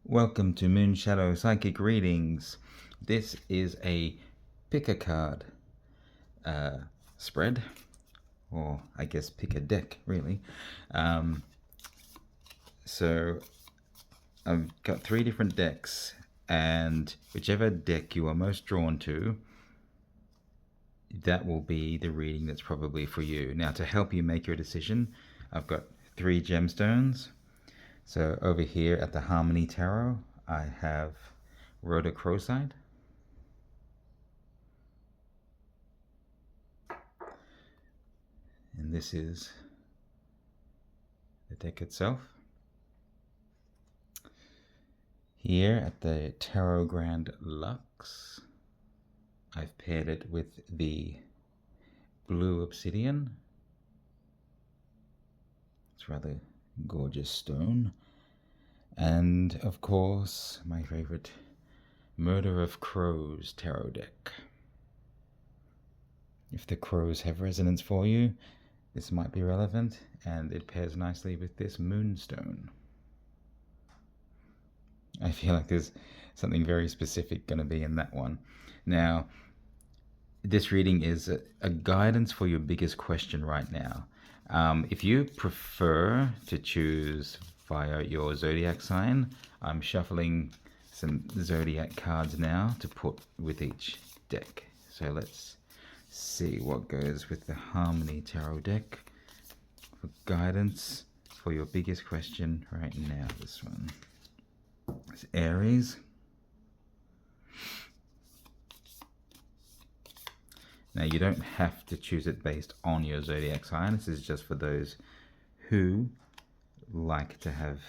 Welcome to Moonshadow Psychic Readings. This is a pick a card spread, or I guess pick a deck, really. So I've got 3 different decks, and whichever deck you are most drawn to, that will be the reading that's probably for you. Now, to help you make your decision, I've got 3 gemstones. So over here at the Harmony Tarot, I have rhodochrosite, and this is the deck itself. Here at the Tarot Grand Lux, I've paired it with the blue obsidian. It's rather gorgeous stone. And of course, my favorite Murder of Crows tarot deck. If the crows have resonance for you, this might be relevant, and it pairs nicely with this moonstone. I feel like there's something very specific going to be in that one. Now, this reading is a guidance for your biggest question right now. If you prefer to choose via your zodiac sign, I'm shuffling some zodiac cards now to put with each deck. So let's see what goes with the Harmony Tarot deck for guidance for your biggest question right now. This one is Aries. Now, you don't have to choose it based on your zodiac sign. This is just for those who like to have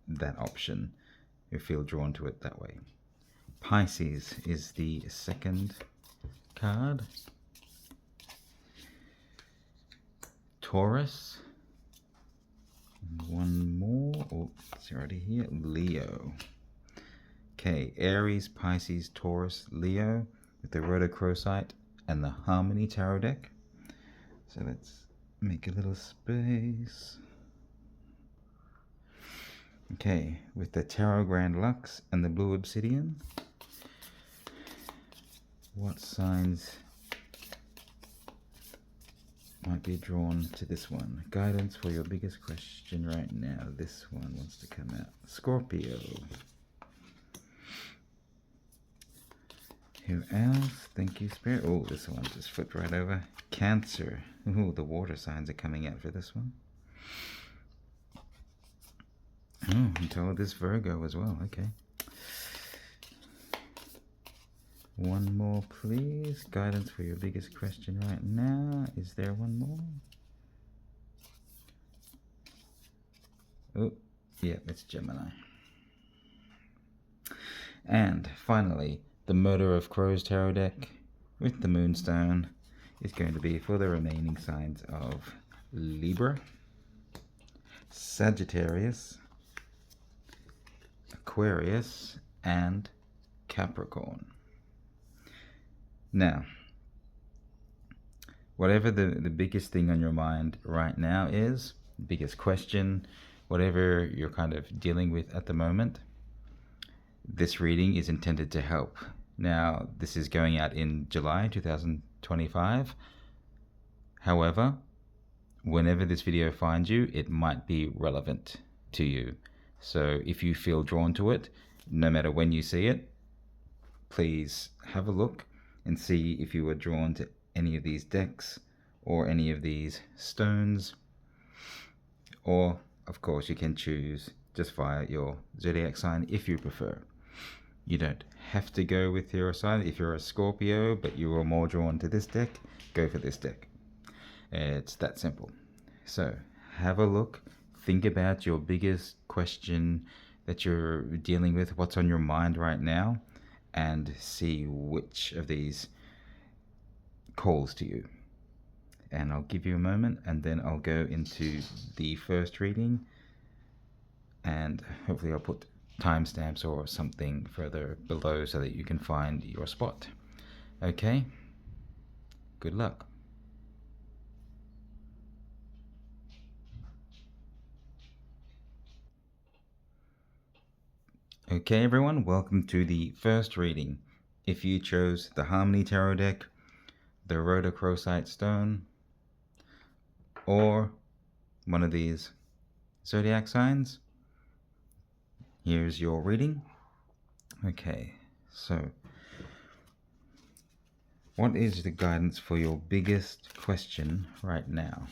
that option, who feel drawn to it that way. Pisces is the second card. Taurus. One more. Oh, it's already here. Leo. Okay, Aries, Pisces, Taurus, Leo with the rhodochrosite and the Harmony Tarot deck. So let's make a little space. Okay, with the Tarot Grand Lux and the blue obsidian, what signs might be drawn to this one? Guidance for your biggest question right now. This one wants to come out. Scorpio. Who else? Thank you, Spirit. Oh, this one just flipped right over. Cancer. Oh, the water signs are coming out for this one. Oh, I'm told this Virgo as well. Okay. One more, please. Guidance for your biggest question right now. Is there one more? Oh, yeah, it's Gemini. And finally, the Murder of Crows tarot deck with the Moonstone is going to be for the remaining signs of Libra, Sagittarius, Aquarius, and Capricorn. Now, whatever the biggest thing on your mind right now is, biggest question, whatever you're kind of dealing with at the moment, this reading is intended to help. Now, this is going out in July 2025. However, whenever this video finds you, it might be relevant to you. So if you feel drawn to it, no matter when you see it, please have a look and see if you are drawn to any of these decks or any of these stones. Or, of course, you can choose just via your zodiac sign if you prefer. You don't have to go with your sign. If you're a Scorpio, but you are more drawn to this deck, go for this deck. It's that simple. So, have a look. Think about your biggest question that you're dealing with, what's on your mind right now, and see which of these calls to you. And I'll give you a moment, and then I'll go into the first reading, and hopefully I'll put timestamps or something further below so that you can find your spot. Okay? Good luck. Okay, everyone, welcome to the first reading. If you chose the Harmony Tarot deck, the Rhodochrosite Stone, or one of these zodiac signs, here's your reading. Okay, so what is the guidance for your biggest question right now?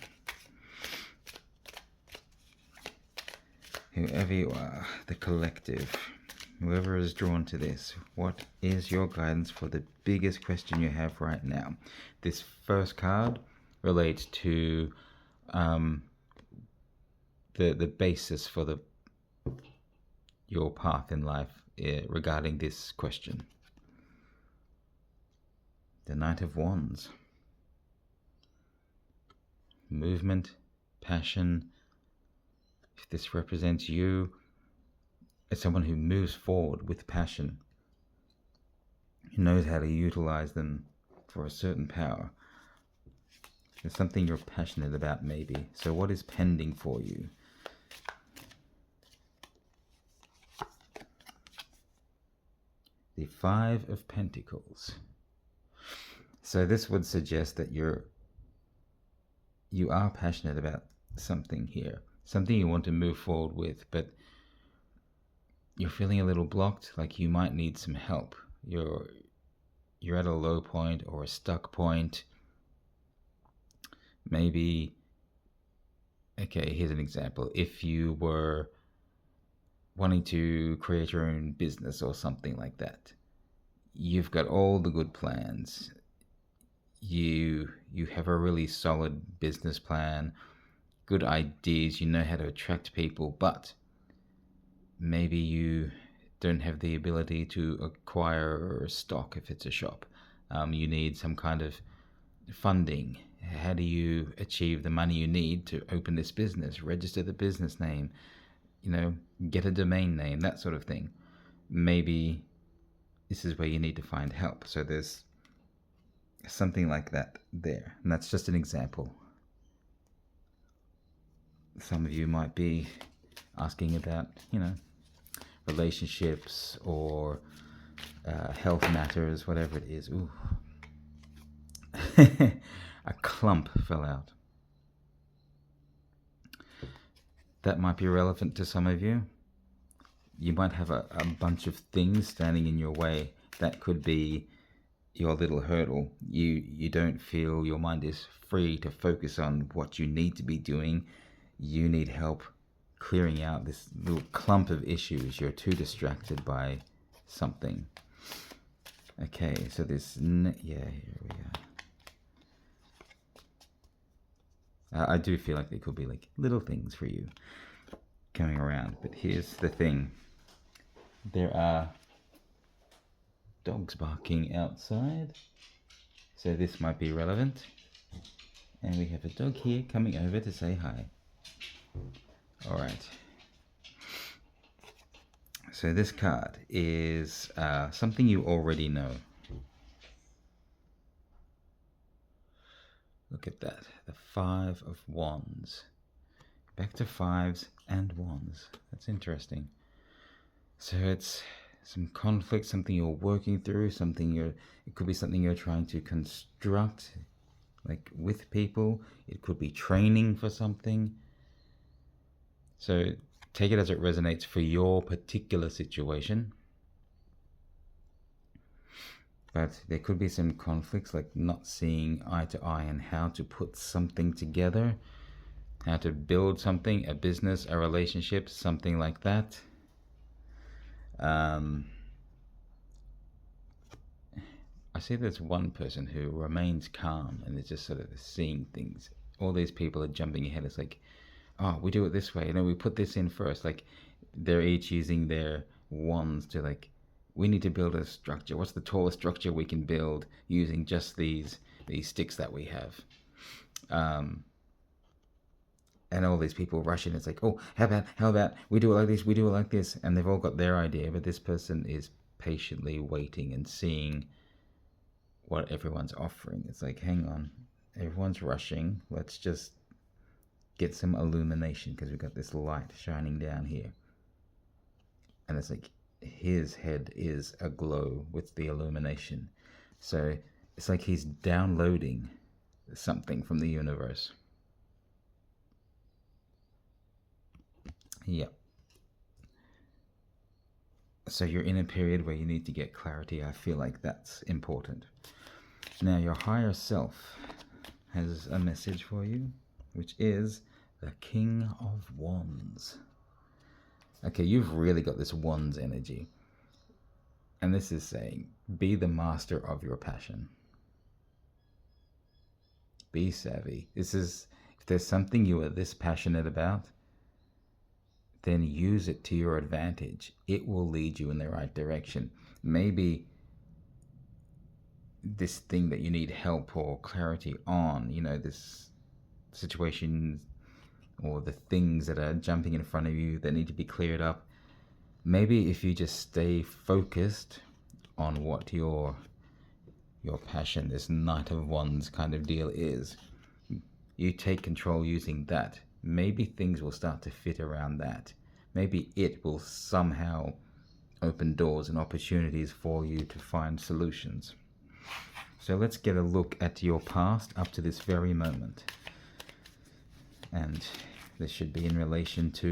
Whoever you are, the collective, whoever is drawn to this, what is your guidance for the biggest question you have right now? This first card relates to the basis for your path in life regarding this question. The Knight of Wands. Movement, passion. If this represents you as someone who moves forward with passion, who knows how to utilize them for a certain power. There's something you're passionate about, maybe. So what is pending for you? The Five of Pentacles. So this would suggest that you are passionate about something here, something you want to move forward with, but you're feeling a little blocked, like you might need some help. You're at a low point or a stuck point. Maybe, okay, here's an example. If you were wanting to create your own business or something like that, you've got all the good plans. You have a really solid business plan, good ideas, you know how to attract people, but maybe you don't have the ability to acquire stock if it's a shop. You need some kind of funding. How do you achieve the money you need to open this business, register the business name, get a domain name, that sort of thing? Maybe this is where you need to find help. So there's something like that there, and that's just an example. Some of you might be asking about, relationships or health matters, whatever it is. Ooh. A clump fell out. That might be relevant to some of you. You might have a bunch of things standing in your way. That could be your little hurdle. You don't feel your mind is free to focus on what you need to be doing. You need help clearing out this little clump of issues. You're too distracted by something. Okay, so this, here we are. I do feel like there could be like little things for you coming around, but here's the thing. There are dogs barking outside, so this might be relevant. And we have a dog here coming over to say hi. All right. So this card is something you already know. Look at that, the Five of Wands. Back to fives and wands. That's interesting. So it's some conflict, something you're working through, it could be something you're trying to construct, like with people. It could be training for something. So take it as it resonates for your particular situation. But there could be some conflicts, like not seeing eye to eye on how to put something together, how to build something, a business, a relationship, something like that. I see there's one person who remains calm and is just sort of seeing things. All these people are jumping ahead. It's like, oh, we do it this way. We put this in first. Like, they're each using their wands to, like, we need to build a structure. What's the tallest structure we can build using just these sticks that we have? And all these people rush in. It's like, oh, how about we do it like this, we do it like this. And they've all got their idea, but this person is patiently waiting and seeing what everyone's offering. It's like, hang on, everyone's rushing. Let's just get some illumination because we've got this light shining down here. And it's like, his head is aglow with the illumination. So it's like he's downloading something from the universe. Yeah. So you're in a period where you need to get clarity. I feel like that's important. Now, your higher self has a message for you, which is the King of Wands. Okay, you've really got this Wands energy. And this is saying, be the master of your passion. Be savvy. This is, if there's something you are this passionate about, then use it to your advantage. It will lead you in the right direction. Maybe this thing that you need help or clarity on, this situation or the things that are jumping in front of you that need to be cleared up. Maybe if you just stay focused on what your passion, this Knight of Wands kind of deal is, you take control using that. Maybe things will start to fit around that. Maybe it will somehow open doors and opportunities for you to find solutions. So let's get a look at your past up to this very moment. And this should be in relation to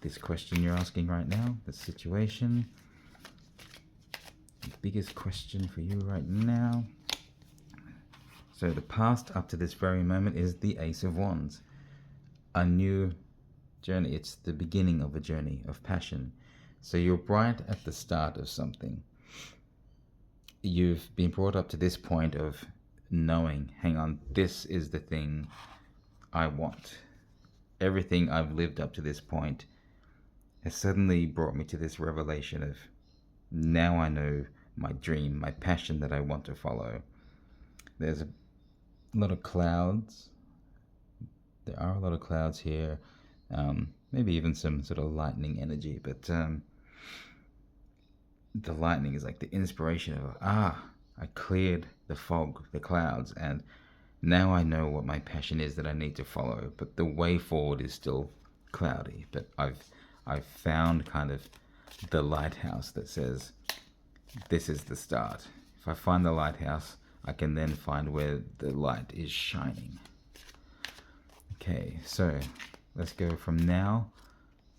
this question you're asking right now, the situation. The biggest question for you right now. So the past up to this very moment is the Ace of Wands. A new journey. It's the beginning of a journey of passion. So you're right at the start of something. You've been brought up to this point of knowing, hang on, this is the thing I want. Everything I've lived up to this point has suddenly brought me to this revelation of, now I know my dream, my passion that I want to follow. There's a lot of clouds. There are a lot of clouds here. Maybe even some sort of lightning energy, but the lightning is like the inspiration of, I cleared the fog, the clouds, and now I know what my passion is that I need to follow. But the way forward is still cloudy. But I've found kind of the lighthouse that says, this is the start. If I find the lighthouse, I can then find where the light is shining. Okay, so let's go from now,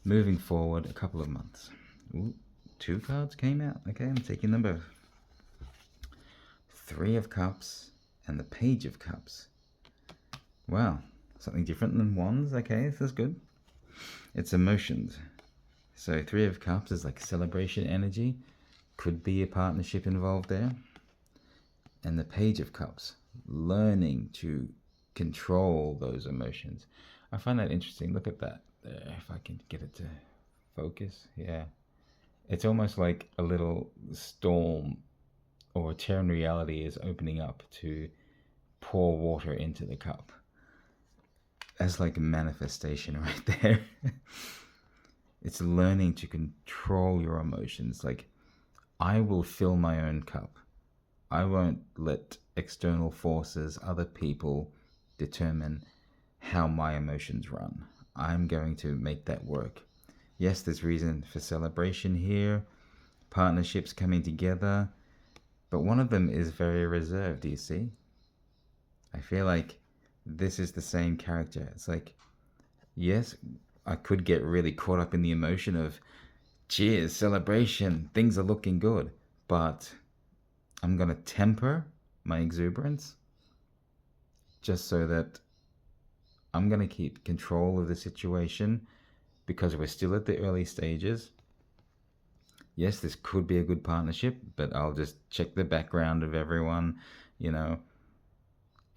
moving forward a couple of months. Ooh, 2 cards came out. Okay, I'm taking them both. 3 of Cups and the Page of Cups. Wow, something different than Wands. Okay, this is good. It's emotions. So 3 of Cups is like celebration energy. Could be a partnership involved there. And the Page of Cups, learning to control those emotions. I find that interesting. Look at that there, if I can get it to focus. Yeah, it's almost like a little storm or a tear in reality is opening up to pour water into the cup. That's like a manifestation right there. It's learning to control your emotions. Like, I will fill my own cup. I won't let external forces, other people, determine how my emotions run. I'm going to make that work. Yes, there's reason for celebration here, partnerships coming together, but one of them is very reserved, do you see? I feel like this is the same character. It's like, yes, I could get really caught up in the emotion of, cheers, celebration, things are looking good, but I'm going to temper my exuberance just so that I'm going to keep control of the situation because we're still at the early stages. Yes, this could be a good partnership, but I'll just check the background of everyone,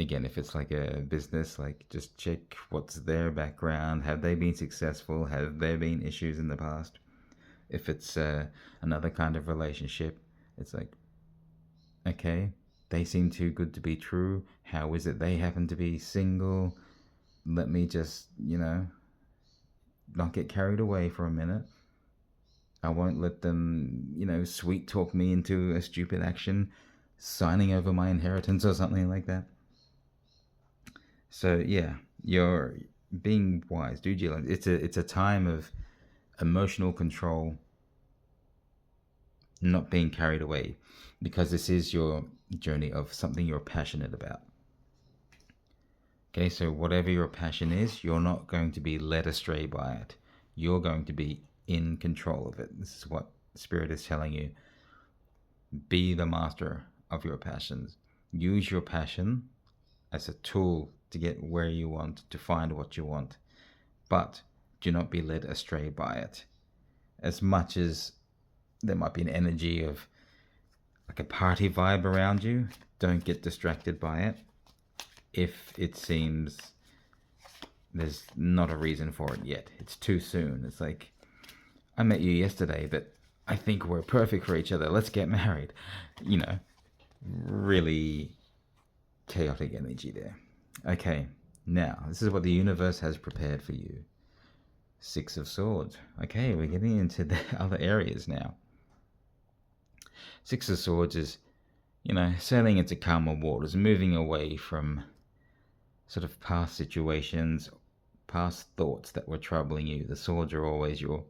Again, if it's like a business, like just check what's their background. Have they been successful? Have there been issues in the past? If it's another kind of relationship, it's like, okay, they seem too good to be true. How is it they happen to be single? Let me just, not get carried away for a minute. I won't let them, sweet talk me into a stupid action, signing over my inheritance or something like that. So yeah, you're being wise, due diligence. It's a time of emotional control, not being carried away, because this is your journey of something you're passionate about. Okay, so whatever your passion is, you're not going to be led astray by it. You're going to be in control of it. This is what Spirit is telling you. Be the master of your passions. Use your passion as a tool to get where you want, to find what you want. But do not be led astray by it. As much as there might be an energy of like a party vibe around you, don't get distracted by it. If it seems there's not a reason for it yet, it's too soon. It's like, I met you yesterday, but I think we're perfect for each other. Let's get married. You know, really chaotic energy there. Okay, now this is what the universe has prepared for you. Six of Swords. Okay, we're getting into the other areas now. Six of Swords is, you know, sailing into calmer waters, moving away from sort of past situations, past thoughts that were troubling you. The swords are always your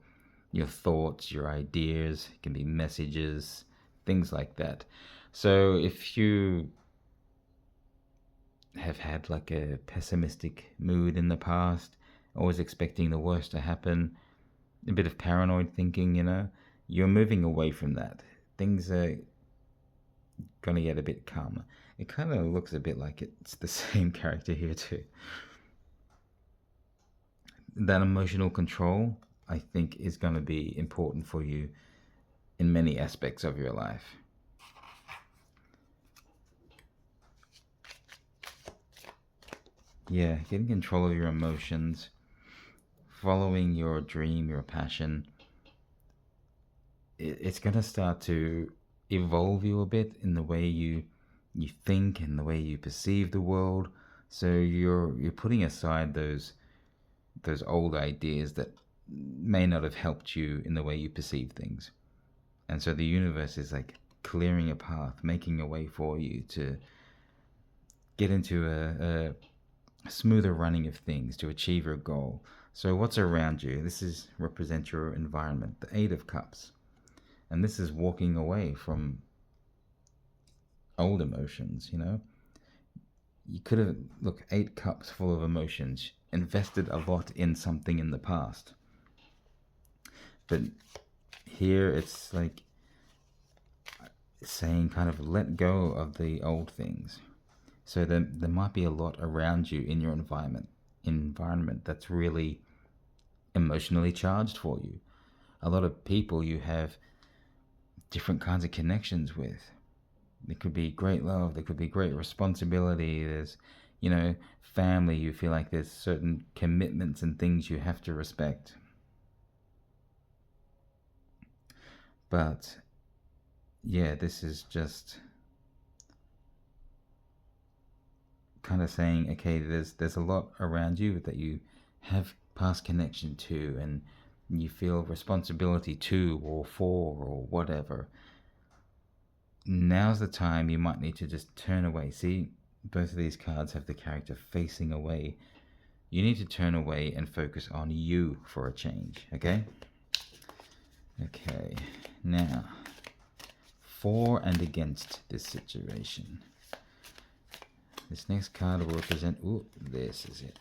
thoughts, your ideas. It can be messages, things like that. So if you have had like a pessimistic mood in the past, always expecting the worst to happen, a bit of paranoid thinking, you know, you're moving away from that. Things are going to get a bit calmer. It kind of looks a bit like it's the same character here too. That emotional control, I think, is going to be important for you in many aspects of your life. Yeah, getting control of your emotions, following your dream, your passion, it's going to start to evolve you a bit in the way you think and the way you perceive the world. So you're putting aside those old ideas that may not have helped you in the way you perceive things. And so the universe is like clearing a path, making a way for you to get into a smoother running of things, to achieve your goal. So what's around you? This represents your environment, the Eight of Cups. And this is walking away from old emotions, you know. You could have, look, 8 cups full of emotions, invested a lot in something in the past. But here it's like saying kind of let go of the old things. So there might be a lot around you in your environment that's really emotionally charged for you. A lot of people you have different kinds of connections with. There could be great love, there could be great responsibility, there's, you know, family. You feel like there's certain commitments and things you have to respect. But yeah, this is just kind of saying, okay, there's a lot around you that you have past connection to, and you feel responsibility to or for or whatever. Now's the time you might need to just turn away. See, both of these cards have the character facing away. You need to turn away and focus on you for a change, okay? Okay, now, for and against this situation. This next card will represent, ooh, this is it.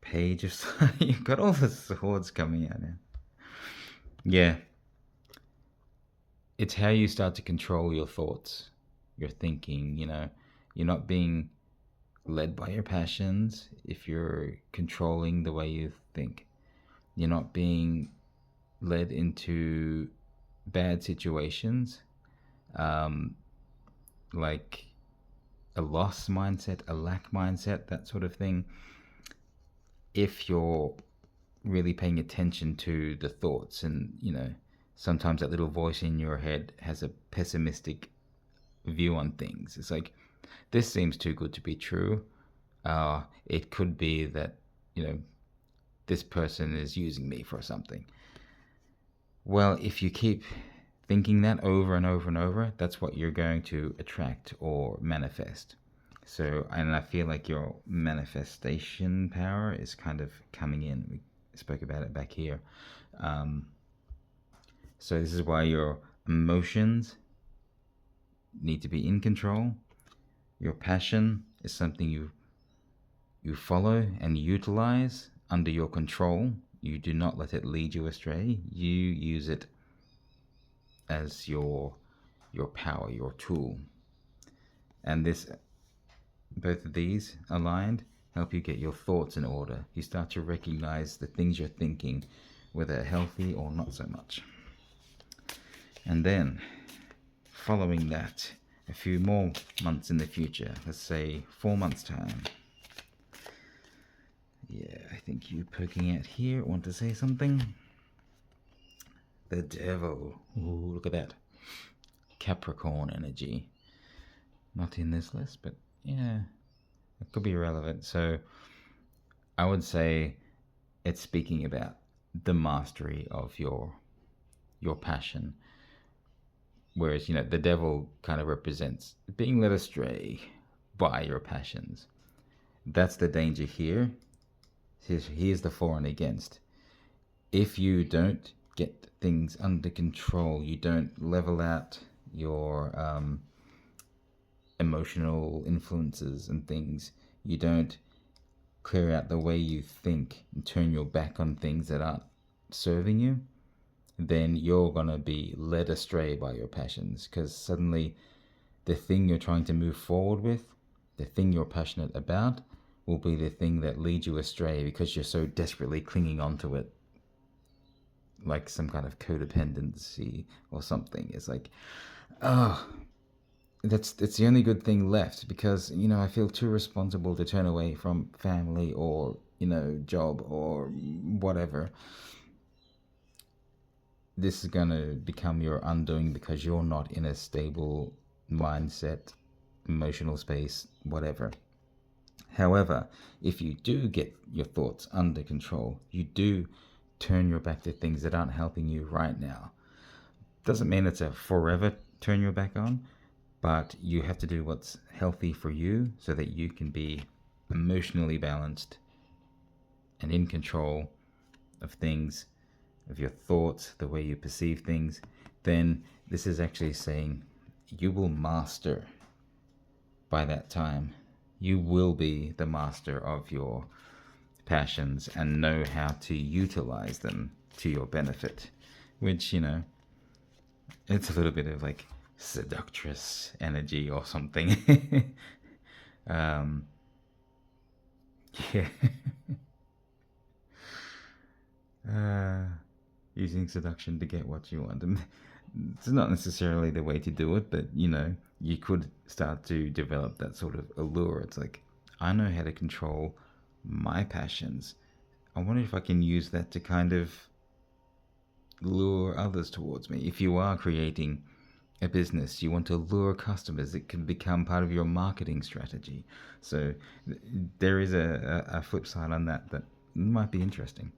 Page of Swords. You've got all the swords coming out now. Yeah. It's how you start to control your thoughts, your thinking, you know. You're not being led by your passions if you're controlling the way you think. You're not being led into bad situations, like a loss mindset, a lack mindset, that sort of thing. If you're really paying attention to the thoughts, and, you know, sometimes that little voice in your head has a pessimistic view on things. It's like, this seems too good to be true. It could be that, you know, this person is using me for something. Well, if you keep thinking that over and over and over, that's what you're going to attract or manifest. So, and I feel like your manifestation power is kind of coming in. We spoke about it back here. So this is why your emotions need to be in control. Your passion is something you follow and utilize under your control. You do not let it lead you astray. You use it as your power, your tool. And both of these aligned help you get your thoughts in order. You start to recognize the things you're thinking, whether healthy or not so much. And then, following that, a few more months in the future, let's say 4 months time. Yeah, I think you poking out here want to say something. The devil. Ooh, look at that. Capricorn energy. Not in this list, but yeah, it could be relevant. So I would say it's speaking about the mastery of your passion. Whereas, the devil kind of represents being led astray by your passions. That's the danger here. Here's the for and against. If you don't get things under control, you don't level out your emotional influences and things, you don't clear out the way you think and turn your back on things that aren't serving you, then you're going to be led astray by your passions, because suddenly the thing you're trying to move forward with, the thing you're passionate about, will be the thing that leads you astray because you're so desperately clinging onto it, like some kind of codependency or something. It's like, it's the only good thing left, because I feel too responsible to turn away from family or job or whatever. This is going to become your undoing because you're not in a stable mindset, emotional space, whatever. However, if you do get your thoughts under control, you do turn your back to things that aren't helping you right now. Doesn't mean it's a forever turn your back on, but you have to do what's healthy for you so that you can be emotionally balanced and in control of things, of your thoughts, the way you perceive things. Then this is actually saying you will master by that time. You will be the master of your passions and know how to utilize them to your benefit, which, it's a little bit of like seductress energy or something. Yeah. Using seduction to get what you want. And it's not necessarily the way to do it, but you could start to develop that sort of allure. It's like, I know how to control my passions. I wonder if I can use that to kind of lure others towards me. If you are creating a business, you want to lure customers, it can become part of your marketing strategy. So there is a flip side on that might be interesting.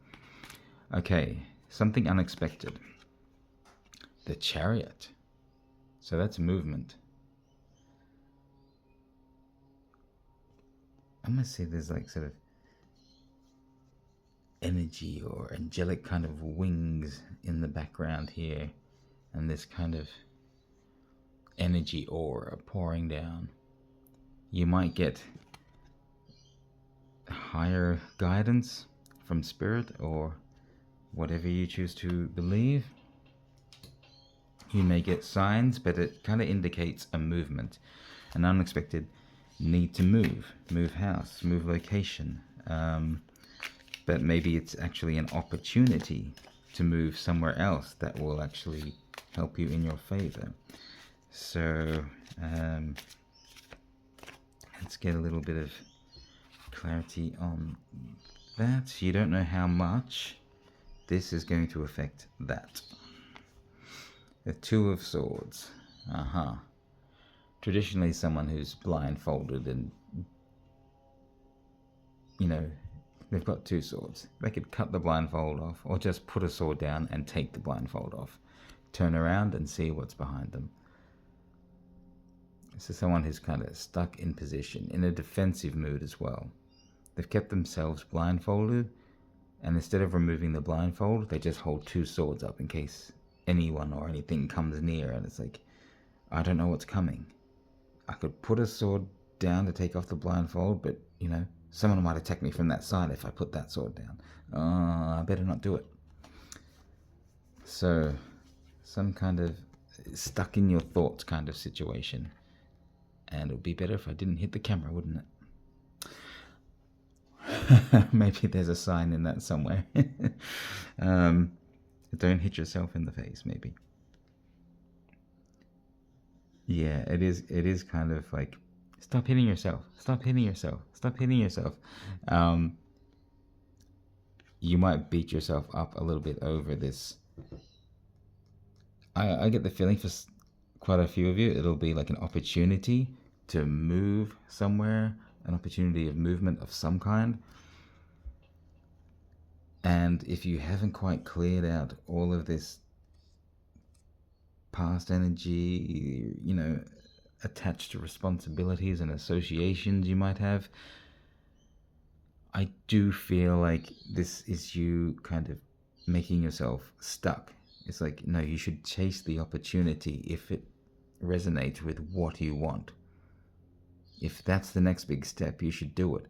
Okay, something unexpected. The Chariot. So that's movement. I'm going to say there's like sort of energy or angelic kind of wings in the background here, and this kind of energy aura pouring down. You might get higher guidance from spirit or whatever you choose to believe. You may get signs, but it kind of indicates a movement, an unexpected need to move house, move location. But maybe it's actually an opportunity to move somewhere else that will actually help you in your favor. So let's get a little bit of clarity on that. You don't know how much this is going to affect that. The Two of Swords. Traditionally, someone who's blindfolded and, they've got two swords. They could cut the blindfold off or just put a sword down and take the blindfold off. Turn around and see what's behind them. This is someone who's kind of stuck in position, in a defensive mood as well. They've kept themselves blindfolded, and instead of removing the blindfold, they just hold two swords up in case anyone or anything comes near, and it's like, I don't know what's coming. I could put a sword down to take off the blindfold, but, someone might attack me from that side if I put that sword down. I better not do it. So, some kind of stuck in your thoughts kind of situation. And it would be better if I didn't hit the camera, wouldn't it? Maybe there's a sign in that somewhere. Don't hit yourself in the face, maybe. Yeah, it is kind of like, stop hitting yourself. Stop hitting yourself. Stop hitting yourself. You might beat yourself up a little bit over this. I get the feeling for quite a few of you, it'll be like an opportunity to move somewhere, an opportunity of movement of some kind. And if you haven't quite cleared out all of this past energy, attached to responsibilities and associations you might have, I do feel like this is you kind of making yourself stuck. It's like, no, you should chase the opportunity if it resonates with what you want. If that's the next big step, you should do it.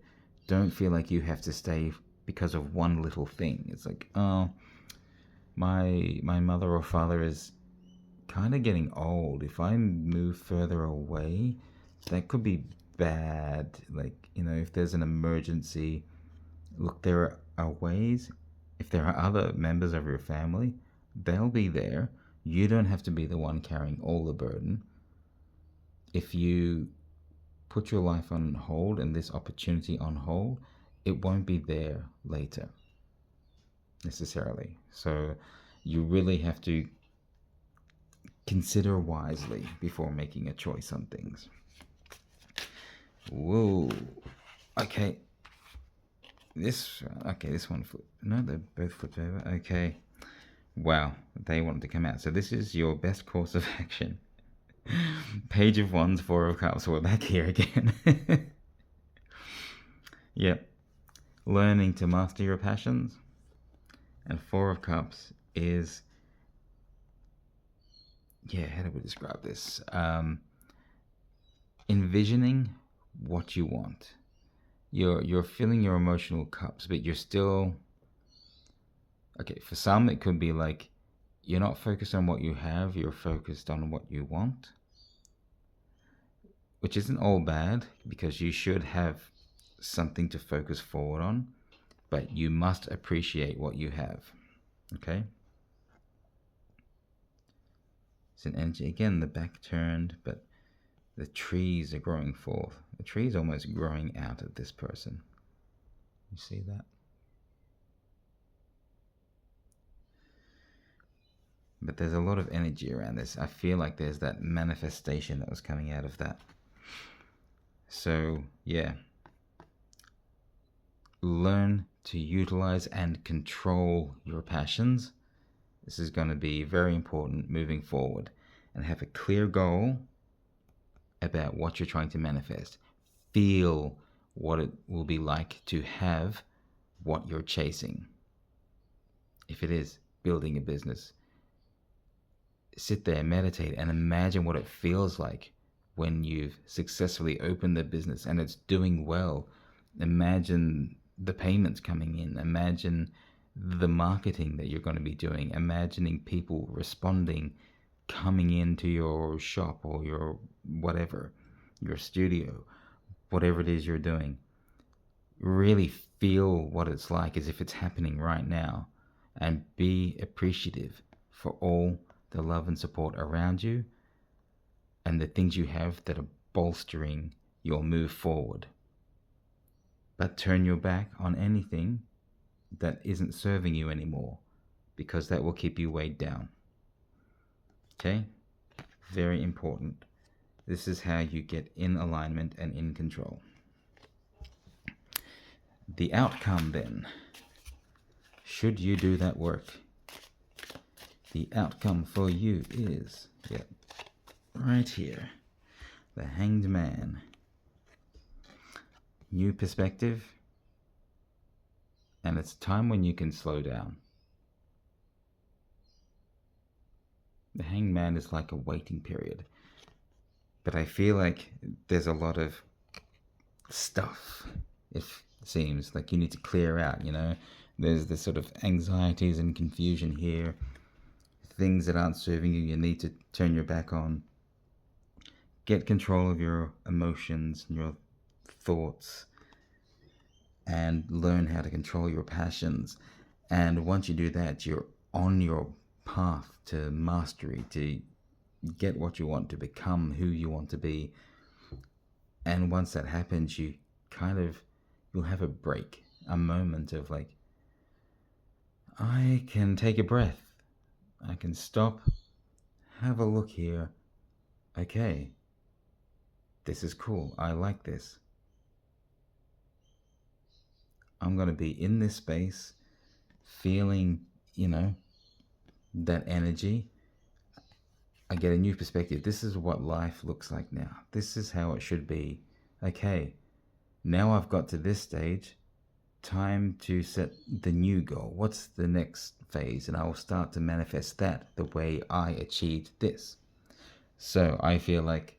Don't feel like you have to stay because of one little thing. It's like, oh, my mother or father is kind of getting old. If I move further away, that could be bad. Like, if there's an emergency, look, there are ways. If there are other members of your family, they'll be there. You don't have to be the one carrying all the burden. If you put your life on hold and this opportunity on hold, it won't be there later necessarily. So you really have to consider wisely before making a choice on things. Whoa. Okay. This one no, they're both flipped over. Okay. Wow, they wanted to come out. So this is your best course of action. Page of Wands, Four of Cups. We're back here again. Yep. Learning to master your passions. And Four of Cups is, how do we describe this? Envisioning what you want. You're filling your emotional cups, but you're still, okay, for some it could be like you're not focused on what you have, you're focused on what you want, which isn't all bad, because you should have something to focus forward on, but you must appreciate what you have. Okay? It's an energy, again, the back turned, but the trees are growing forth. The tree is almost growing out of this person. You see that? But there's a lot of energy around this. I feel like there's that manifestation that was coming out of that. So, yeah. Learn to utilize and control your passions. This is going to be very important moving forward. And have a clear goal about what you're trying to manifest. Feel what it will be like to have what you're chasing. If it is building a business, sit there, meditate, and imagine what it feels like when you've successfully opened the business and it's doing well. Imagine the payments coming in. Imagine the marketing that you're going to be doing. Imagining people responding, coming into your shop or your whatever, your studio, whatever it is you're doing. Really feel what it's like as if it's happening right now, and be appreciative for all the love and support around you and the things you have that are bolstering your move forward. But turn your back on anything that isn't serving you anymore, because that will keep you weighed down. Okay? Very important. This is how you get in alignment and in control. The outcome then, should you do that work, the outcome for you is, right here, the Hanged Man. New perspective, and it's time when you can slow down. The Hangman is like a waiting period. But I feel like there's a lot of stuff, it seems like you need to clear out, you know. There's this sort of anxieties and confusion here, things that aren't serving you, you need to turn your back on. Get control of your emotions and your thoughts, and learn how to control your passions. And once you do that, you're on your path to mastery, to get what you want, to become who you want to be. And once that happens, you'll have a break, a moment of like, I can take a breath, I can stop, have a look here. Okay, this is cool, I like this. I'm going to be in this space, feeling, that energy. I get a new perspective. This is what life looks like now. This is how it should be. Okay, now I've got to this stage. Time to set the new goal. What's the next phase? And I will start to manifest that the way I achieved this. So I feel like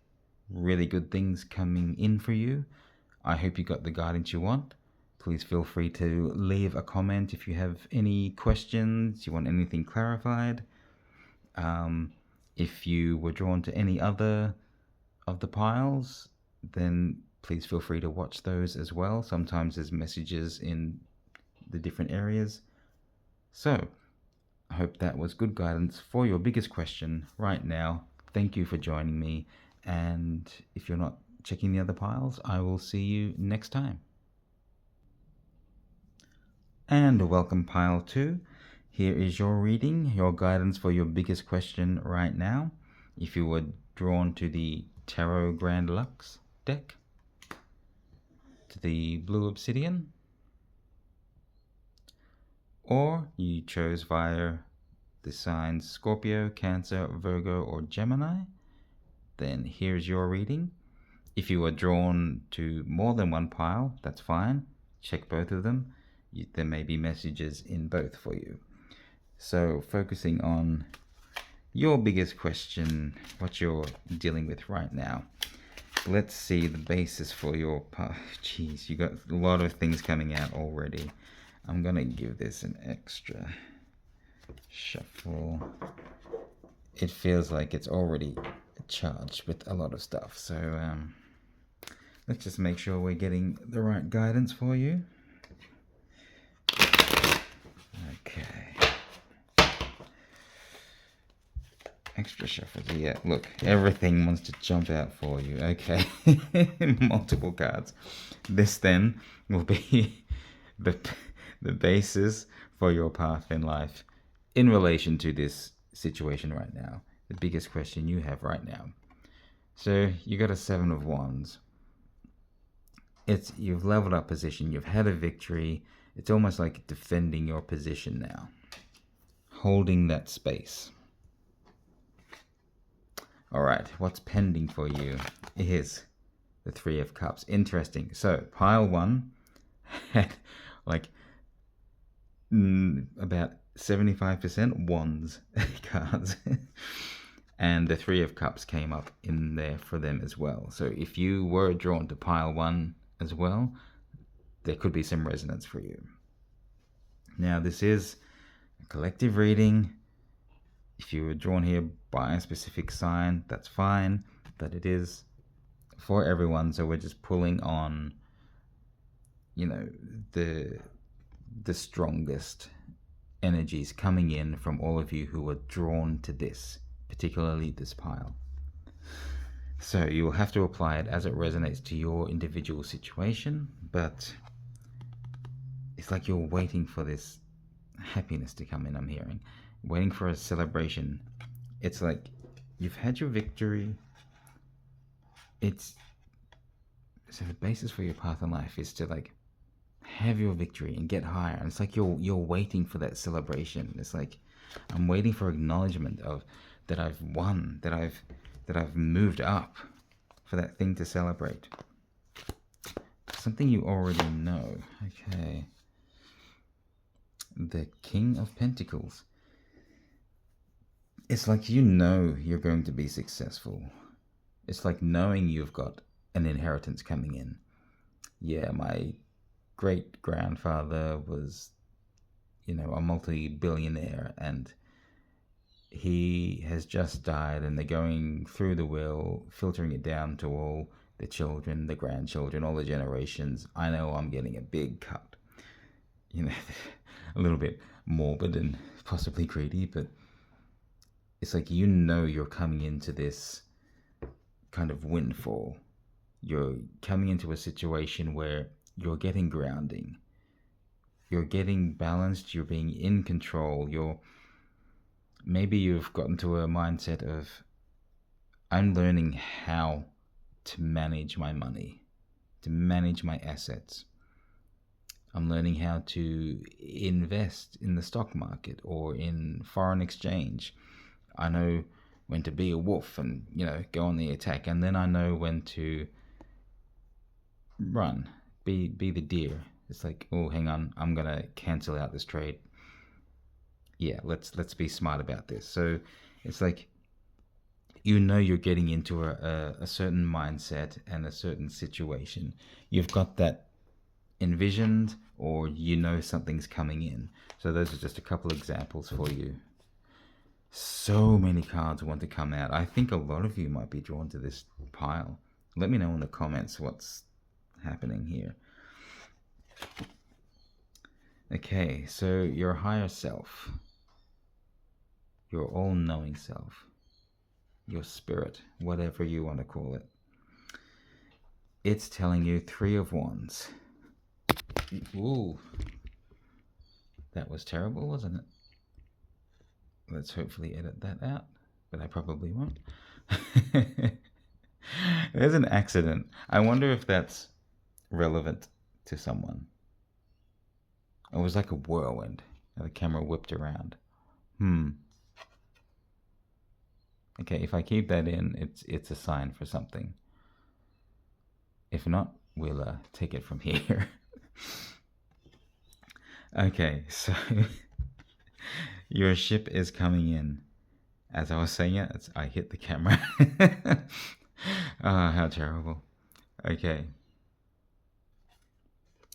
really good things coming in for you. I hope you got the guidance you want. Please feel free to leave a comment if you have any questions, you want anything clarified. If you were drawn to any other of the piles, then please feel free to watch those as well. Sometimes there's messages in the different areas. So I hope that was good guidance for your biggest question right now. Thank you for joining me. And if you're not checking the other piles, I will see you next time. And welcome, pile 2. Here is your reading, your guidance for your biggest question right now. If you were drawn to the Tarot Grand Lux deck, to the Blue Obsidian, or you chose via the signs Scorpio, Cancer, Virgo, or Gemini, then here's your reading. If you were drawn to more than one pile, that's fine. Check both of them. There may be messages in both for you. So focusing on your biggest question, what you're dealing with right now. Let's see the basis for your Jeez, you got a lot of things coming out already. I'm gonna give this an extra shuffle. It feels like it's already charged with a lot of stuff. So let's just make sure we're getting the right guidance for you. Okay. Extra shuffles. Yeah, look, everything wants to jump out for you. Okay. Multiple cards. This then will be the basis for your path in life in relation to this situation right now. The biggest question you have right now. So you got a 7 of Wands. You've leveled up position. You've had a victory. It's almost like defending your position now. Holding that space. Alright, what's pending for you is the 3 of Cups. Interesting. So, pile 1 had like about 75% Wands cards. And the 3 of Cups came up in there for them as well. So if you were drawn to pile 1 as well, there could be some resonance for you. Now, this is a collective reading. If you were drawn here by a specific sign, that's fine, but it is for everyone. So we're just pulling on, the strongest energies coming in from all of you who were drawn to this, particularly this pile. So you will have to apply it as it resonates to your individual situation, but it's like you're waiting for this happiness to come in, I'm hearing. Waiting for a celebration. It's like you've had your victory. So the basis for your path in life is to like have your victory and get higher. And it's like you're waiting for that celebration. It's like I'm waiting for acknowledgement of that I've won, that I've moved up, for that thing to celebrate. Something you already know. Okay. The King of Pentacles. It's like you know you're going to be successful. It's like knowing you've got an inheritance coming in. Yeah, my great grandfather was, a multi-billionaire, and he has just died, and they're going through the will, filtering it down to all the children, the grandchildren, all the generations. I know I'm getting a big cut. A little bit morbid and possibly greedy, but it's like you're coming into this kind of windfall. You're coming into a situation where you're getting grounding. You're getting balanced, you're being in control, maybe you've gotten to a mindset of, I'm learning how to manage my money, to manage my assets. I'm learning how to invest in the stock market or in foreign exchange. I know when to be a wolf and, go on the attack. And then I know when to run, be the deer. It's like, oh, hang on, I'm going to cancel out this trade. Yeah, let's be smart about this. So it's like, you're getting into a certain mindset and a certain situation. You've got that envisioned, or something's coming in. So those are just a couple examples for you. So many cards want to come out. I think a lot of you might be drawn to this pile. Let me know in the comments what's happening here. Okay, so your higher self, your all-knowing self, your spirit, whatever you want to call it, it's telling you 3 of Wands. Ooh, that was terrible, wasn't it? Let's hopefully edit that out, but I probably won't. There's an accident. I wonder if that's relevant to someone. It was like a whirlwind. The camera whipped around. Okay, if I keep that in, it's a sign for something. If not, we'll take it from here. Okay, so your ship is coming in. As I was saying it, I hit the camera. How terrible. Okay.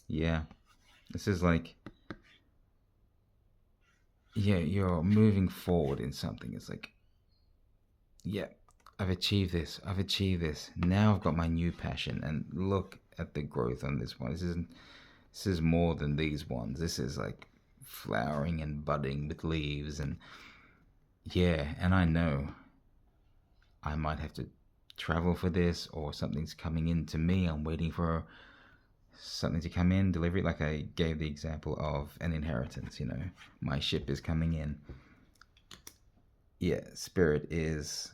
Yeah. This is like, you're moving forward in something. It's like, yeah, I've achieved this. Now I've got my new passion, and look at the growth on this one. This is more than these ones. This is like flowering and budding with leaves, and and I know I might have to travel for this, or something's coming in to me. I'm waiting for something to come in, delivery, like I gave the example of an inheritance. My ship is coming in. Spirit is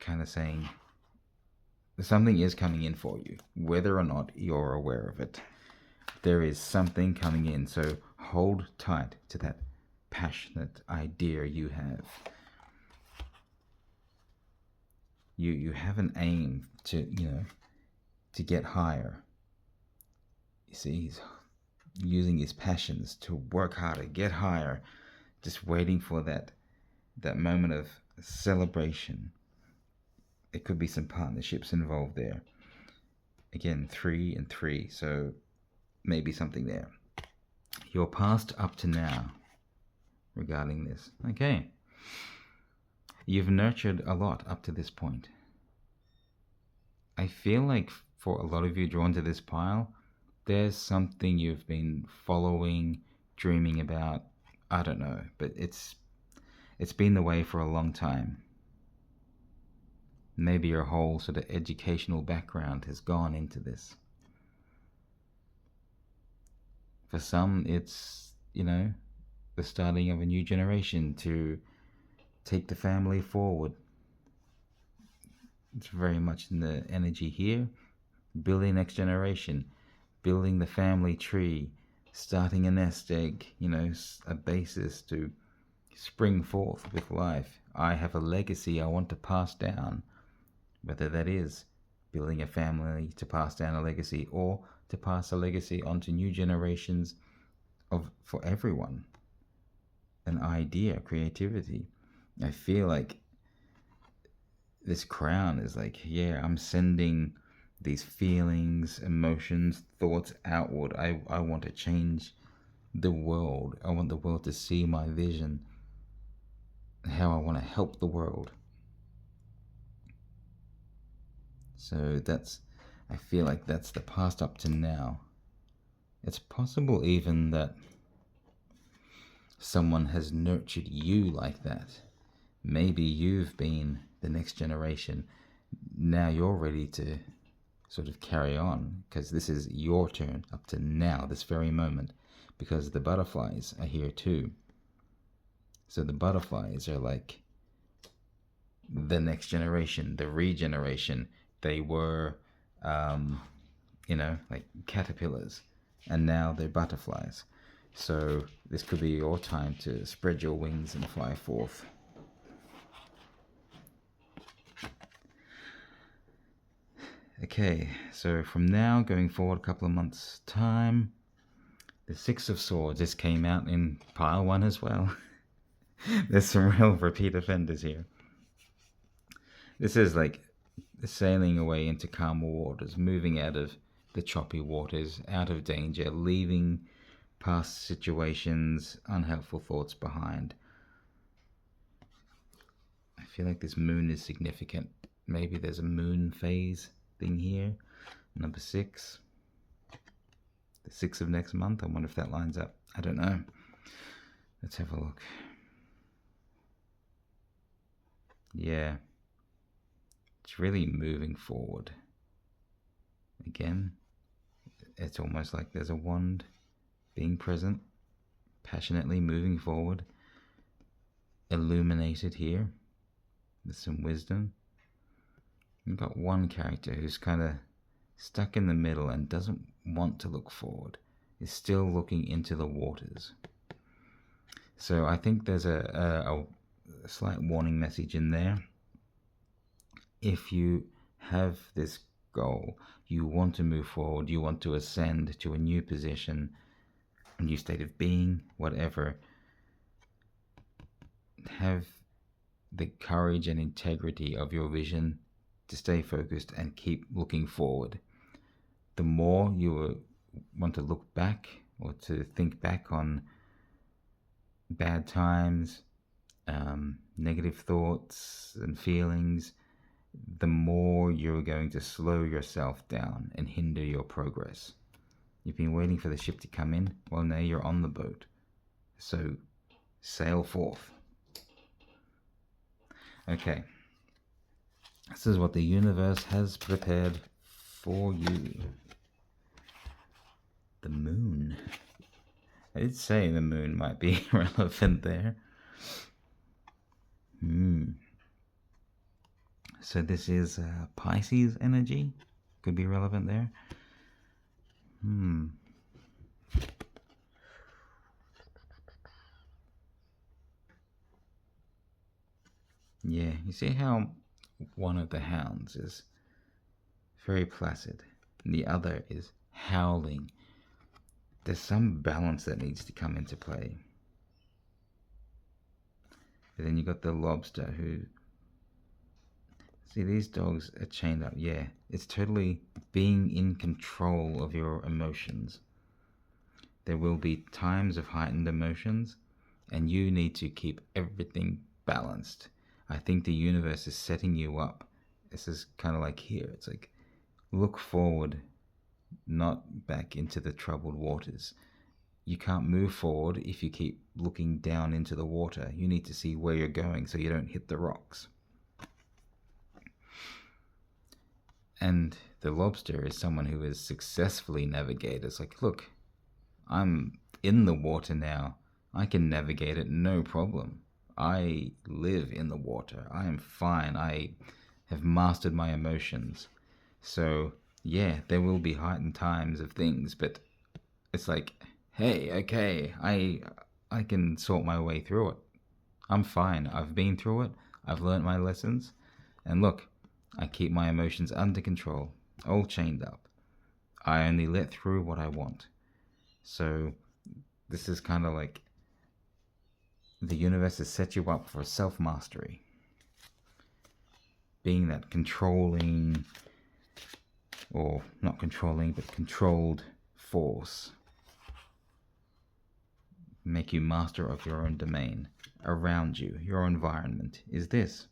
kind of saying something is coming in for you, whether or not you're aware of it. There is something coming in, so hold tight to that passionate idea you have. You have an aim to get higher. You see, he's using his passions to work harder, get higher, just waiting for that moment of celebration. There could be some partnerships involved there. Again, 3 and 3, so maybe something there. Your past up to now regarding this. Okay. You've nurtured a lot up to this point. I feel like for a lot of you drawn to this pile, there's something you've been following, dreaming about. I don't know, but it's been the way for a long time. Maybe your whole sort of educational background has gone into this. For some, it's, the starting of a new generation to take the family forward. It's very much in the energy here. Building next generation, building the family tree, starting a nest egg, a basis to spring forth with life. I have a legacy I want to pass down, whether that is building a family to pass down a legacy, or to pass a legacy onto new generations for everyone. An idea, creativity. I feel like this crown is like, yeah, I'm sending these feelings, emotions, thoughts outward. I want to change the world. I want the world to see my vision, how I want to help the world. So I feel like that's the past up to now. It's possible even that someone has nurtured you like that. Maybe you've been the next generation. Now you're ready to sort of carry on, because this is your turn up to now, this very moment, because the butterflies are here too. So the butterflies are like the next generation, the regeneration. They were, like caterpillars, and now they're butterflies. So this could be your time to spread your wings and fly forth. Okay, so from now going forward a couple of months' time, the Six of Swords just came out in pile 1 as well. There's some real repeat offenders here. This is like sailing away into calmer waters, moving out of the choppy waters, out of danger, leaving past situations, unhelpful thoughts behind. I feel like this moon is significant. Maybe there's a moon phase thing here. Number 6. The 6th of next month. I wonder if that lines up. I don't know. Let's have a look. Yeah. It's really moving forward. Again, it's almost like there's a wand being present, passionately moving forward, illuminated here with some wisdom. You've got one character who's kind of stuck in the middle and doesn't want to look forward, is still looking into the waters. So I think there's a slight warning message in there. If you have this goal, you want to move forward, you want to ascend to a new position, a new state of being, whatever, have the courage and integrity of your vision to stay focused and keep looking forward. The more you want to look back or to think back on bad times, negative thoughts and feelings, the more you're going to slow yourself down and hinder your progress. You've been waiting for the ship to come in. Well, now you're on the boat. So sail forth. Okay. This is what the universe has prepared for you. The moon. I did say the moon might be relevant there. So this is Pisces energy. Could be relevant there. Yeah, you see how one of the hounds is very placid and the other is howling. There's some balance that needs to come into play. But then you got the lobster who... See, these dogs are chained up. Yeah, it's totally being in control of your emotions. There will be times of heightened emotions, and you need to keep everything balanced. I think the universe is setting you up. This is kind of like here. It's like, look forward, not back into the troubled waters. You can't move forward if you keep looking down into the water. You need to see where you're going so you don't hit the rocks. And the lobster is someone who has successfully navigated. It's like, look, I'm in the water now. I can navigate it, no problem. I live in the water. I am fine. I have mastered my emotions. So, yeah, there will be heightened times of things, but it's like, hey, okay, I can sort my way through it. I'm fine. I've been through it. I've learned my lessons. And look, I keep my emotions under control, all chained up. I only let through what I want. So this is kind of like the universe has set you up for self-mastery. Being that controlling, or not controlling, but controlled force. Make you master of your own domain. Around you, your environment is this.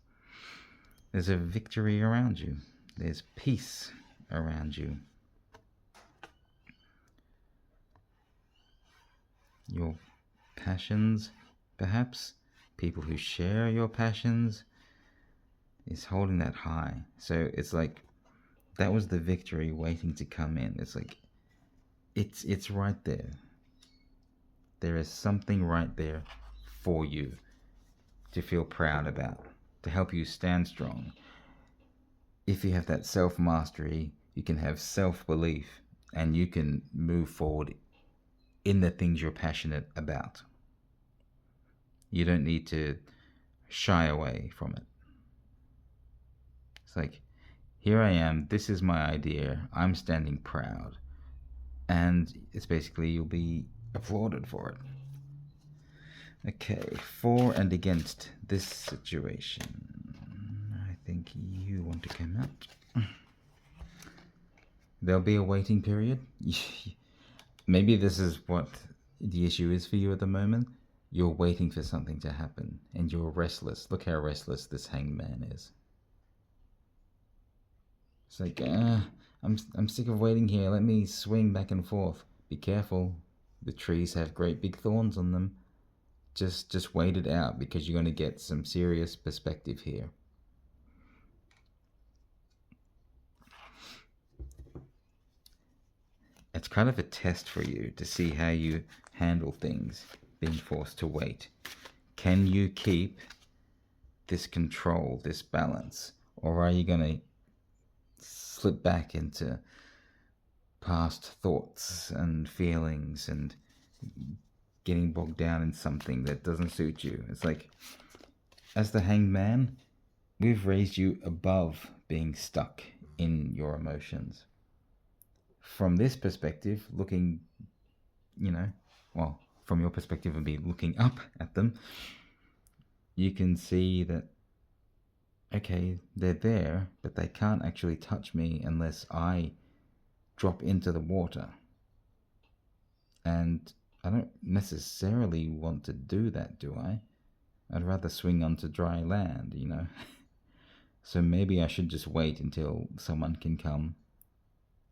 There's a victory around you. There's peace around you. Your passions, perhaps, people who share your passions, is holding that high. So it's like, that was the victory waiting to come in. It's like, it's right there. There is something right there for you to feel proud about, to help you stand strong. If you have that self-mastery, you can have self-belief, and you can move forward in the things you're passionate about. You don't need to shy away from it. It's like, here I am, this is my idea, I'm standing proud. And it's basically, you'll be applauded for it. Okay, for and against this situation. I think you want to come out. There'll be a waiting period. Maybe this is what the issue is for you at the moment. You're waiting for something to happen, and you're restless. Look how restless this hanged man is. It's like, I'm sick of waiting here. Let me swing back and forth. Be careful. The trees have great big thorns on them. Just wait it out, because you're going to get some serious perspective here. It's kind of a test for you to see how you handle things, being forced to wait. Can you keep this control, this balance, or are you going to slip back into past thoughts and feelings and getting bogged down in something that doesn't suit you? It's like, as the hanged man, we've raised you above being stuck in your emotions. From this perspective, looking, from your perspective and be looking up at them, you can see that, okay, they're there, but they can't actually touch me unless I drop into the water. And I don't necessarily want to do that, do I? I'd rather swing onto dry land, So maybe I should just wait until someone can come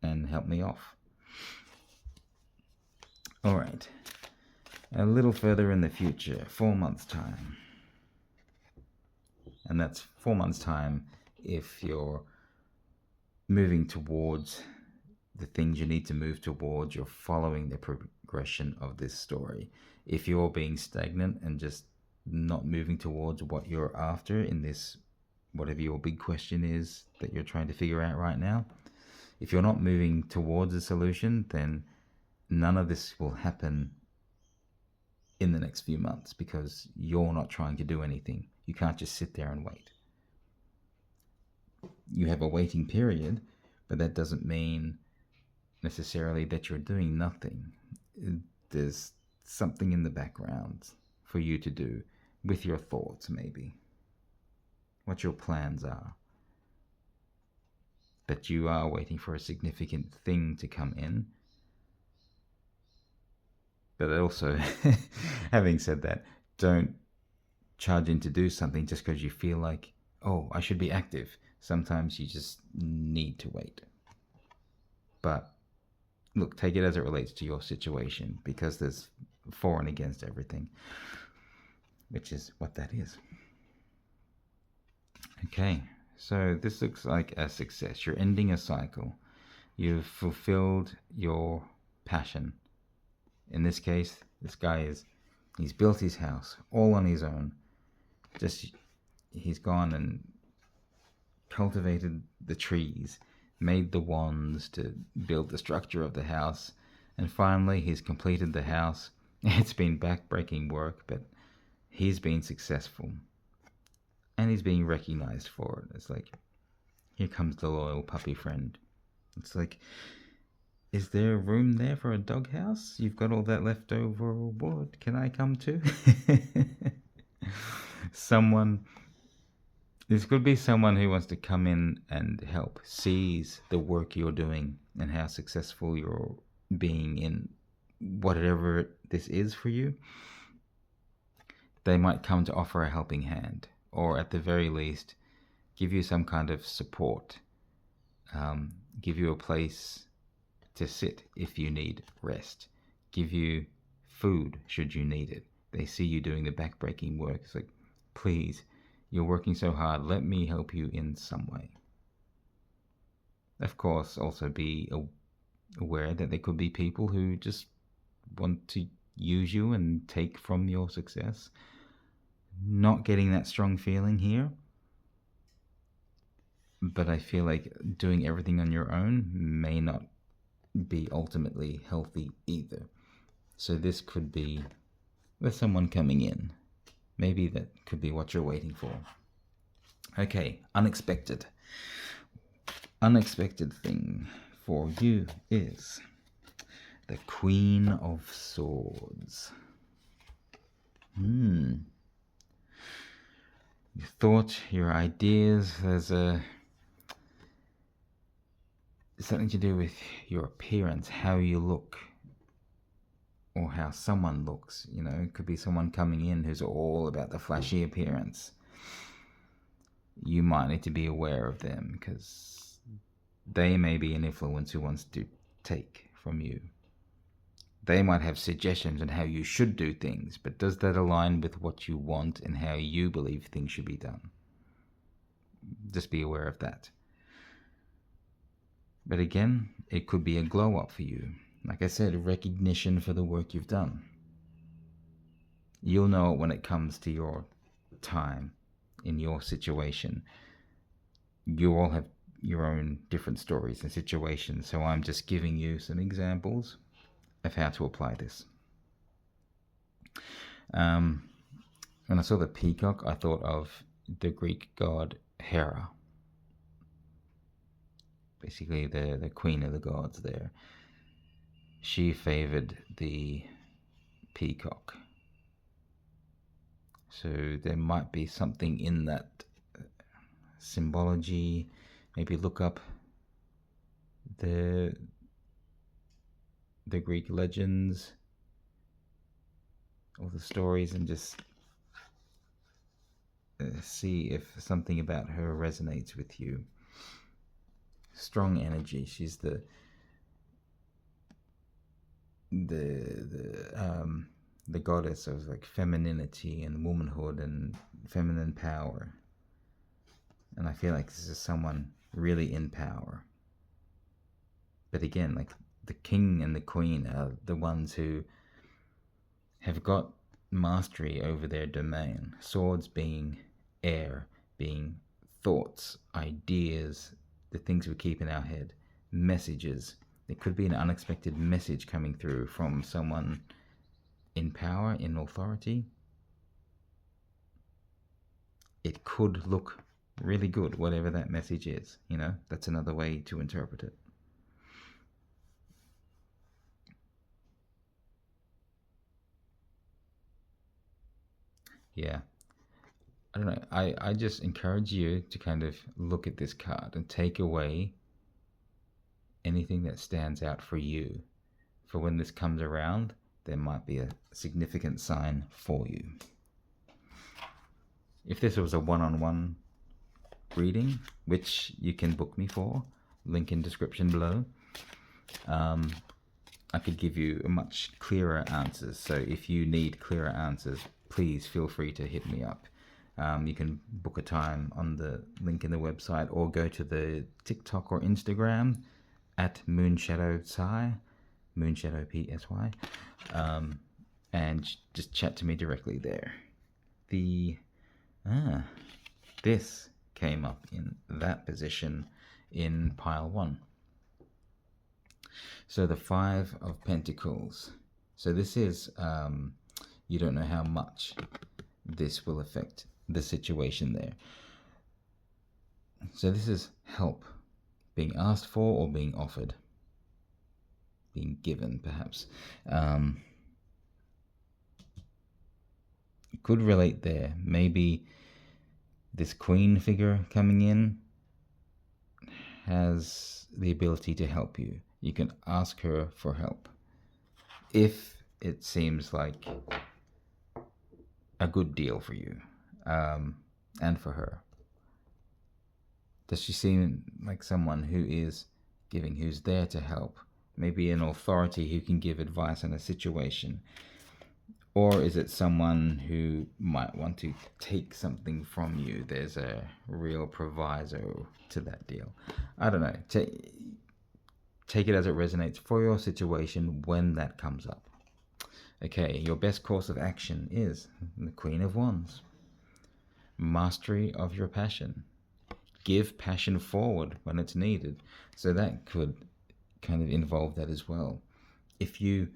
and help me off. Alright, a little further in the future, 4 months' time. And that's 4 months' time if you're moving towards the things you need to move towards, you're following the progression of this story. If you're being stagnant and just not moving towards what you're after in this, whatever your big question is that you're trying to figure out right now, if you're not moving towards a solution, then none of this will happen in the next few months, because you're not trying to do anything. You can't just sit there and wait. You have a waiting period, but that doesn't mean necessarily that you're doing nothing. There's something in the background for you to do with your thoughts, maybe. What your plans are. But you are waiting for a significant thing to come in. But also, having said that, don't charge in to do something just because you feel like, oh, I should be active. Sometimes you just need to wait. But look, take it as it relates to your situation, because there's for and against everything, which is what that is. Okay, so this looks like a success. You're ending a cycle. You've fulfilled your passion. In this case, this guy he's built his house all on his own. He's gone and cultivated the trees, made the wands to build the structure of the house, and finally he's completed the house. It's been back-breaking work, but he's been successful. And he's being recognized for it. It's like, here comes the loyal puppy friend. It's like, is there room there for a doghouse? You've got all that leftover wood. Can I come too? Someone, this could be someone who wants to come in and help, sees the work you're doing and how successful you're being in whatever this is for you. They might come to offer a helping hand, or at the very least, give you some kind of support, give you a place to sit if you need rest, give you food should you need it. They see you doing the backbreaking work. It's like, please, you're working so hard, let me help you in some way. Of course, also be aware that there could be people who just want to use you and take from your success. Not getting that strong feeling here, but I feel like doing everything on your own may not be ultimately healthy either. So this could be with someone coming in. Maybe that could be what you're waiting for. Okay, unexpected. Unexpected thing for you is the Queen of Swords. Your thought, your ideas, there's something to do with your appearance, how you look, or how someone looks. You know, it could be someone coming in who's all about the flashy appearance. You might need to be aware of them because they may be an influence who wants to take from you. They might have suggestions on how you should do things, but does that align with what you want and how you believe things should be done? Just be aware of that. But again, it could be a glow up for you. Like I said, recognition for the work you've done. You'll know it when it comes to your time, in your situation. You all have your own different stories and situations, so I'm just giving you some examples of how to apply this. When I saw the peacock, I thought of the Greek god Hera. Basically the queen of the gods there. She favored the peacock. So there might be something in that symbology. Maybe look up the Greek legends or the stories and just see if something about her resonates with you. Strong energy. She's the goddess of like femininity and womanhood and feminine power. And I feel like this is someone really in power. But again, like the king and the queen are the ones who have got mastery over their domain. Swords being air, being thoughts, ideas, the things we keep in our head, messages. There could be an unexpected message coming through from someone in power, in authority. It could look really good, whatever that message is. You know, that's another way to interpret it. Yeah. I don't know. I just encourage you to kind of look at this card and take away anything that stands out for you. For when this comes around, there might be a significant sign for you. If this was a one-on-one reading, which you can book me for, link in description below, I could give you a much clearer answers. So if you need clearer answers, please feel free to hit me up. You can book a time on the link in the website or go to the TikTok or Instagram at Moonshadow Psy, Moonshadow PSY, and just chat to me directly there. This came up in that position in pile 1. So the 5 of Pentacles. So this is, you don't know how much this will affect the situation there. So this is help being asked for or being offered, being given perhaps. could relate there. Maybe this queen figure coming in has the ability to help you. You can ask her for help if it seems like a good deal for you, and for her. Does she seem like someone who is giving, who's there to help? Maybe an authority who can give advice on a situation? Or is it someone who might want to take something from you? There's a real proviso to that deal. I don't know. Take it as it resonates for your situation when that comes up. Okay, your best course of action is the Queen of Wands. Mastery of your passion. Give passion forward when it's needed. So that could kind of involve that as well. If you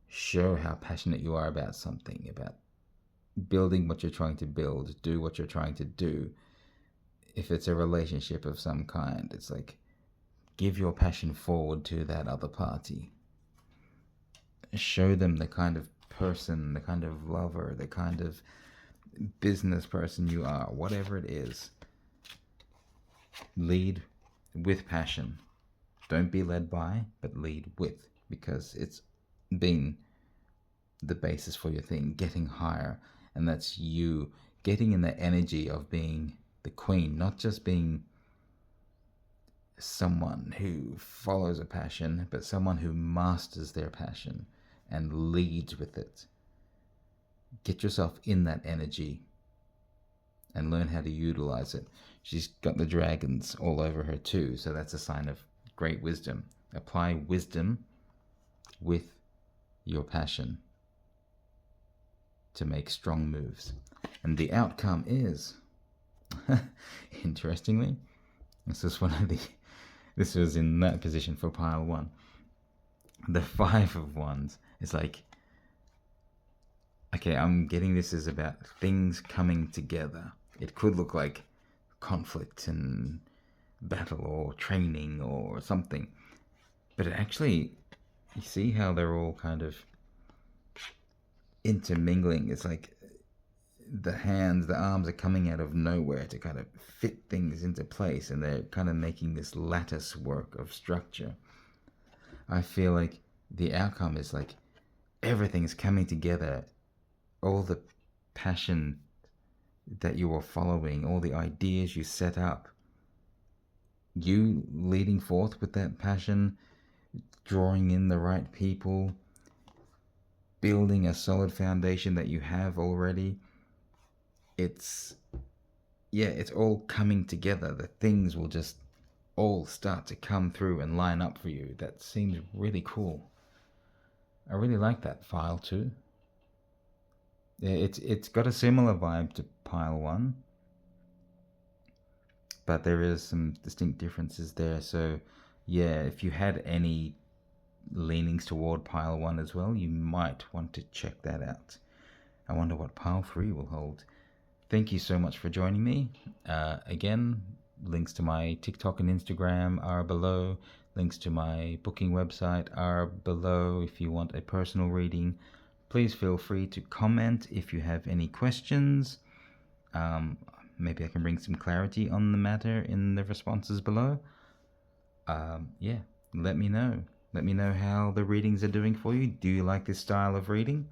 show how passionate you are about something, about building what you're trying to build, do what you're trying to do. If it's a relationship of some kind, it's like, give your passion forward to that other party. Show them the kind of person, the kind of lover, the kind of business person you are, whatever it is. Lead with passion. Don't be led by, but lead with, because it's been the basis for your thing, getting higher. And that's you getting in the energy of being the queen, not just being someone who follows a passion, but someone who masters their passion and leads with it. Get yourself in that energy and learn how to utilize it. She's got the dragons all over her too, so that's a sign of great wisdom. Apply wisdom with your passion to make strong moves. And the outcome is, interestingly, this was in that position for pile 1. The 5 of Wands is like, okay, I'm getting this is about things coming together. It could look like conflict and battle or training or something, but it actually, you see how they're all kind of intermingling. It's like the hands, the arms are coming out of nowhere to kind of fit things into place, and they're kind of making this lattice work of structure. I feel like the outcome is like everything's coming together. All the passion that you are following, all the ideas you set up, you leading forth with that passion, drawing in the right people, building a solid foundation that you have already. It's all coming together. The things will just all start to come through and line up for you. That seems really cool. I really like that file too. Yeah, it's got a similar vibe to pile 1, but there is some distinct differences there. So yeah, if you had any leanings toward pile 1 as well, you might want to check that out. I wonder what pile 3 will hold. Thank you so much for joining me. Again, links to my TikTok and Instagram are below. Links to my booking website are below. If you want a personal reading, please feel free to comment if you have any questions. Maybe I can bring some clarity on the matter in the responses below. Yeah, let me know. Let me know how the readings are doing for you. Do you like this style of reading?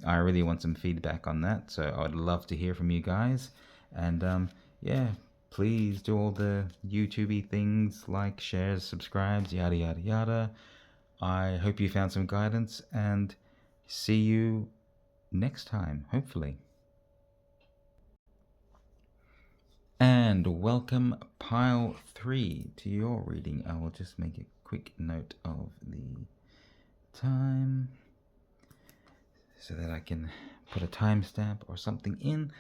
I really want some feedback on that, so I'd love to hear from you guys. And yeah, please do all the YouTube-y things, like, shares, subscribes, yada yada yada. I hope you found some guidance, and see you next time, hopefully. And welcome pile 3 to your reading. I will just make a quick note of the time so that I can put a timestamp or something in.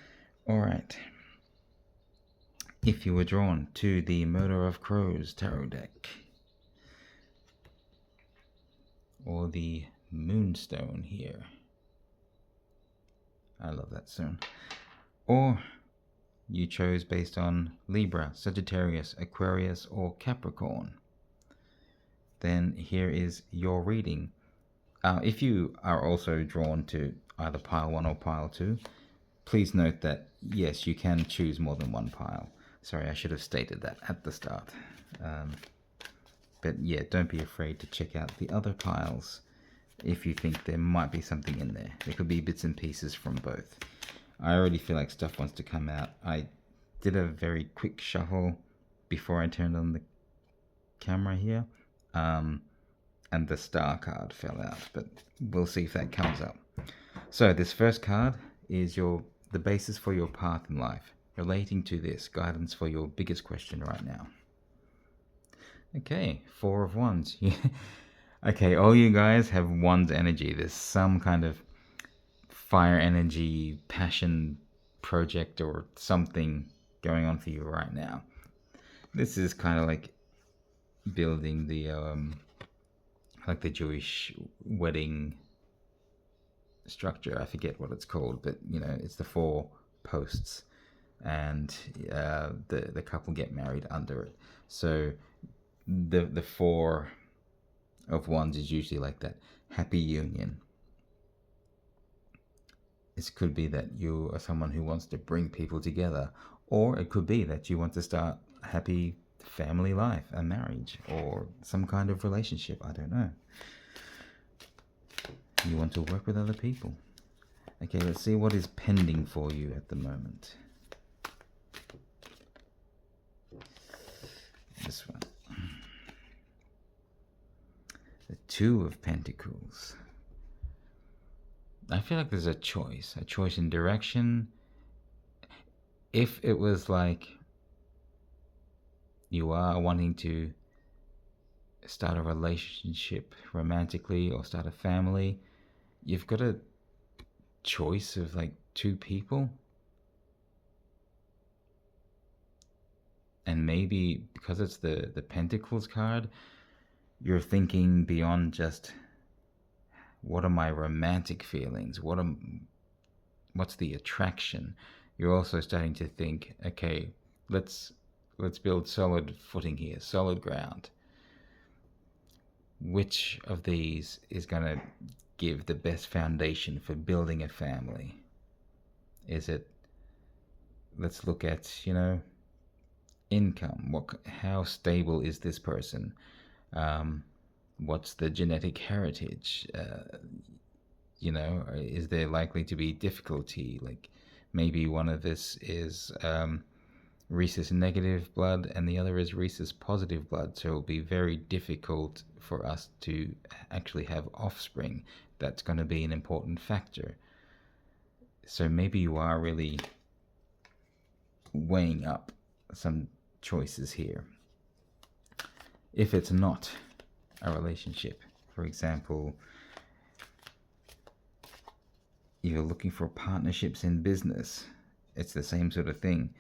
Alright. If you were drawn to the Murder of Crows tarot deck, or the Moonstone here, I love that stone, or you chose based on Libra, Sagittarius, Aquarius, or Capricorn, then here is your reading. If you are also drawn to either pile 1 or pile 2, please note that, yes, you can choose more than one pile. Sorry, I should have stated that at the start. But yeah, don't be afraid to check out the other piles if you think there might be something in there. There could be bits and pieces from both. I already feel like stuff wants to come out. I did a very quick shuffle before I turned on the camera here, and the star card fell out, but we'll see if that comes up. So this first card is the basis for your path in life, relating to this, guidance for your biggest question right now. Okay, 4 of Wands. Okay, all you guys have Wands energy. There's some kind of fire energy, passion project or something going on for you right now. This is kind of like building the like the Jewish wedding structure. I forget what it's called, but you know, it's the 4 posts, and the couple get married under it. So the 4 of Wands is usually like that happy union. This could be that you are someone who wants to bring people together, or it could be that you want to start a happy family life, a marriage, or some kind of relationship. I don't know. You want to work with other people. Okay, let's see what is pending for you at the moment. This one. The 2 of Pentacles. I feel like there's a choice in direction. If it was like you are wanting to start a relationship romantically or start a family, you've got a choice of like 2 people. And maybe because it's the Pentacles card, you're thinking beyond just what are my romantic feelings, what's the attraction. You're also starting to think, okay, let's build solid footing here, solid ground. Which of these is going to give the best foundation for building a family? Is it, let's look at, you know, income. How stable is this person? What's the genetic heritage? You know, is there likely to be difficulty? Like maybe one of this is rhesus negative blood and the other is rhesus positive blood, so it'll be very difficult for us to actually have offspring. That's going to be an important factor. So maybe you are really weighing up some choices here. If it's not a relationship, for example, you're looking for partnerships in business, it's the same sort of thing.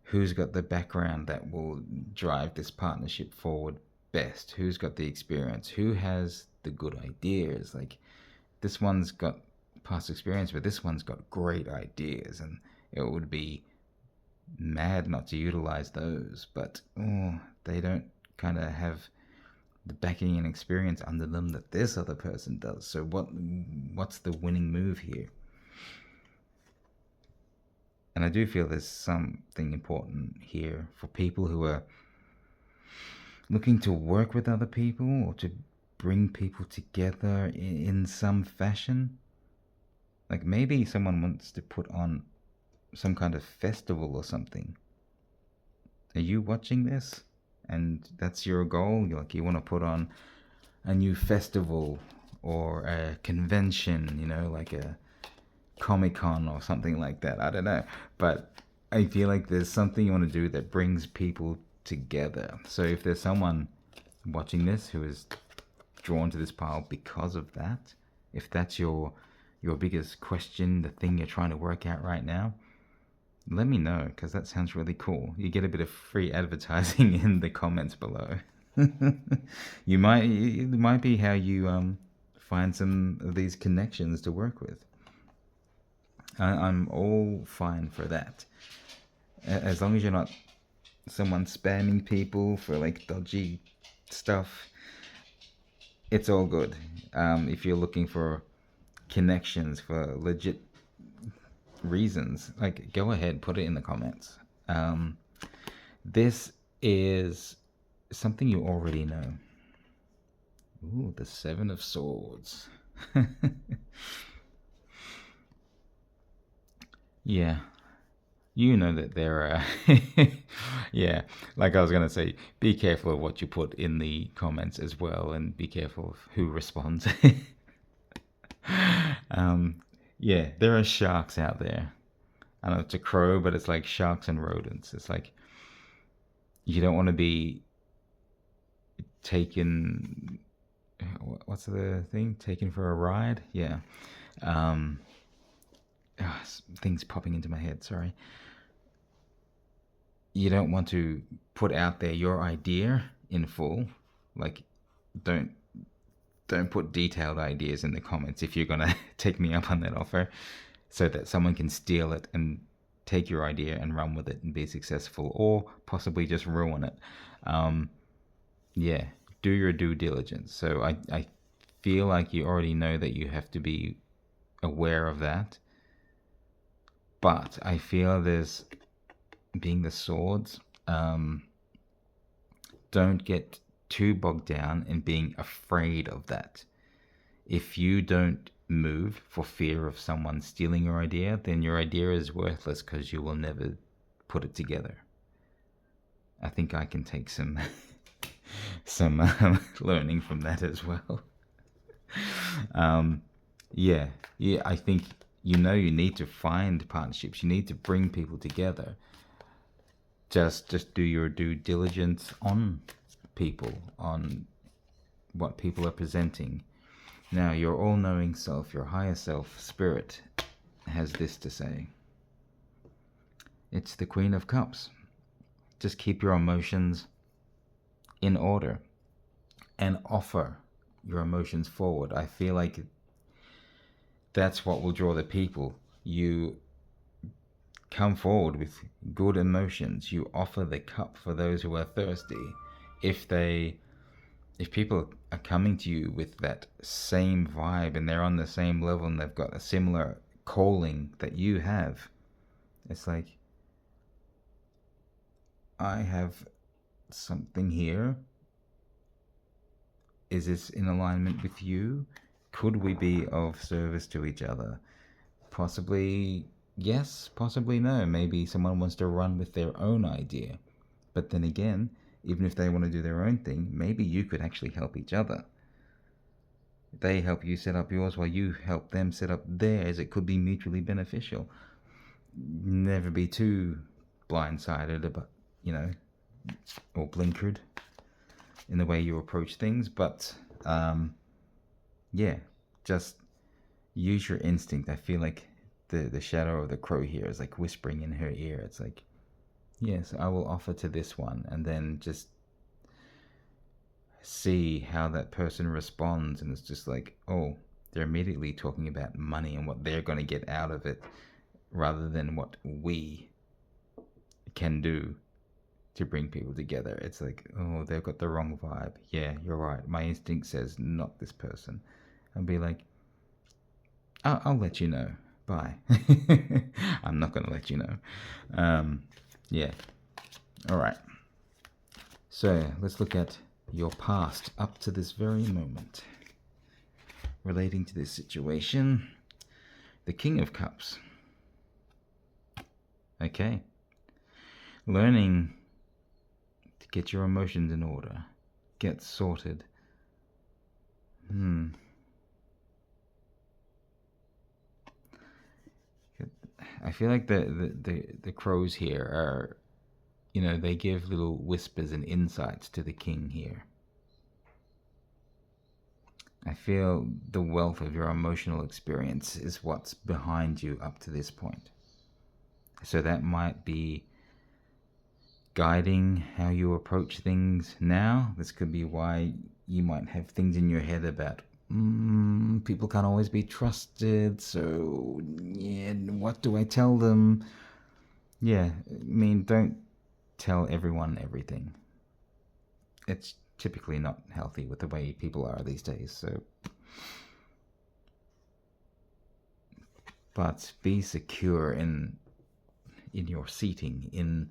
Who's got the background that will drive this partnership forward best? Who's got the experience? Who has the good ideas? Like this one's got past experience, but this one's got great ideas, and it would be mad not to utilize those, but they don't kind of have the backing and experience under them that this other person does. So what's the winning move here? And I do feel there's something important here for people who are looking to work with other people or to bring people together in some fashion. Like maybe someone wants to put on some kind of festival or something. Are you watching this and that's your goal? You want to put on a new festival or a convention, you know, like a Comic-Con or something like that. I don't know, but I feel like there's something you want to do that brings people together. So if there's someone watching this who is drawn to this pile because of that, if that's your biggest question, the thing you're trying to work out right now, let me know, because that sounds really cool. You get a bit of free advertising in the comments below. It might be how you find some of these connections to work with. I'm all fine for that, as long as you're not someone spamming people for like dodgy stuff. It's all good. If you're looking for connections, for legit reasons, like, go ahead, put it in the comments. This is something you already know. Ooh, the Seven of Swords. Yeah, you know that there are yeah, like I was gonna say, be careful of what you put in the comments as well, and be careful of who responds. Yeah, there are sharks out there. I know it's a crow, but it's like sharks and rodents. It's like you don't want to be taken. What's the thing? Taken for a ride? Yeah. Um, things popping into my head. Sorry. You don't want to put out there your idea in full. Like, don't put detailed ideas in the comments if you're gonna take me up on that offer, so that someone can steal it and take your idea and run with it and be successful, or possibly just ruin it. Yeah, do your due diligence. So I feel like you already know that you have to be aware of that. But I feel there's, being the swords, don't get too bogged down in being afraid of that. If you don't move for fear of someone stealing your idea, then your idea is worthless because you will never put it together. I think I can take some learning from that as well. Yeah, I think you need to find partnerships. You need to bring people together. Just do your due diligence on people, on what people are presenting. Now, your all-knowing self, your higher self, spirit, has this to say. It's the Queen of Cups. Just keep your emotions in order and offer your emotions forward. I feel like that's what will draw the people. You come forward with good emotions. You offer the cup for those who are thirsty. If people are coming to you with that same vibe and they're on the same level and they've got a similar calling that you have, it's like, I have something here. Is this in alignment with you? Could we be of service to each other? Possibly yes, possibly no. Maybe someone wants to run with their own idea. But then again, even if they want to do their own thing, maybe you could actually help each other. They help you set up yours while you help them set up theirs. It could be mutually beneficial. Never be too blindsided about, or blinkered in the way you approach things. But yeah, just use your instinct. I feel like the shadow of the crow here is like whispering in her ear. It's like, yes, I will offer to this one, and then just see how that person responds. And it's just like, oh, they're immediately talking about money and what they're going to get out of it, rather than what we can do to bring people together. It's like, oh, they've got the wrong vibe. Yeah, you're right. My instinct says not this person. And be like, I'll let you know. Bye. I'm not going to let you know. Yeah. All right. So let's look at your past up to this very moment. Relating to this situation, the King of Cups. Okay. Learning to get your emotions in order. Get sorted. I feel like the crows here are, they give little whispers and insights to the king here. I feel the wealth of your emotional experience is what's behind you up to this point. So that might be guiding how you approach things now. This could be why you might have things in your head about, people can't always be trusted, so yeah, what do I tell them? Yeah, I mean, don't tell everyone everything. It's typically not healthy with the way people are these days, so but be secure in your seating, in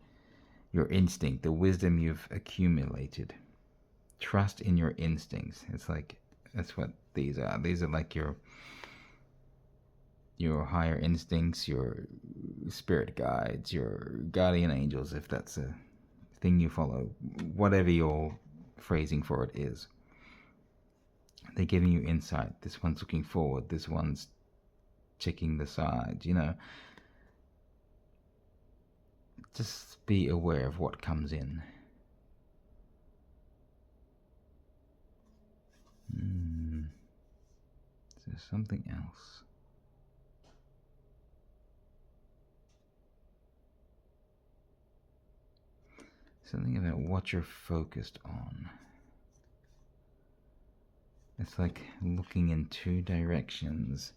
your instinct, the wisdom you've accumulated. Trust in your instincts. It's like, that's what these are. These are like your higher instincts, your spirit guides, your guardian angels, if that's a thing you follow, whatever your phrasing for it is. They're giving you insight. This one's looking forward, this one's checking the side, you know. Just be aware of what comes in. Is there something else? Something about what you're focused on. It's like looking in two directions.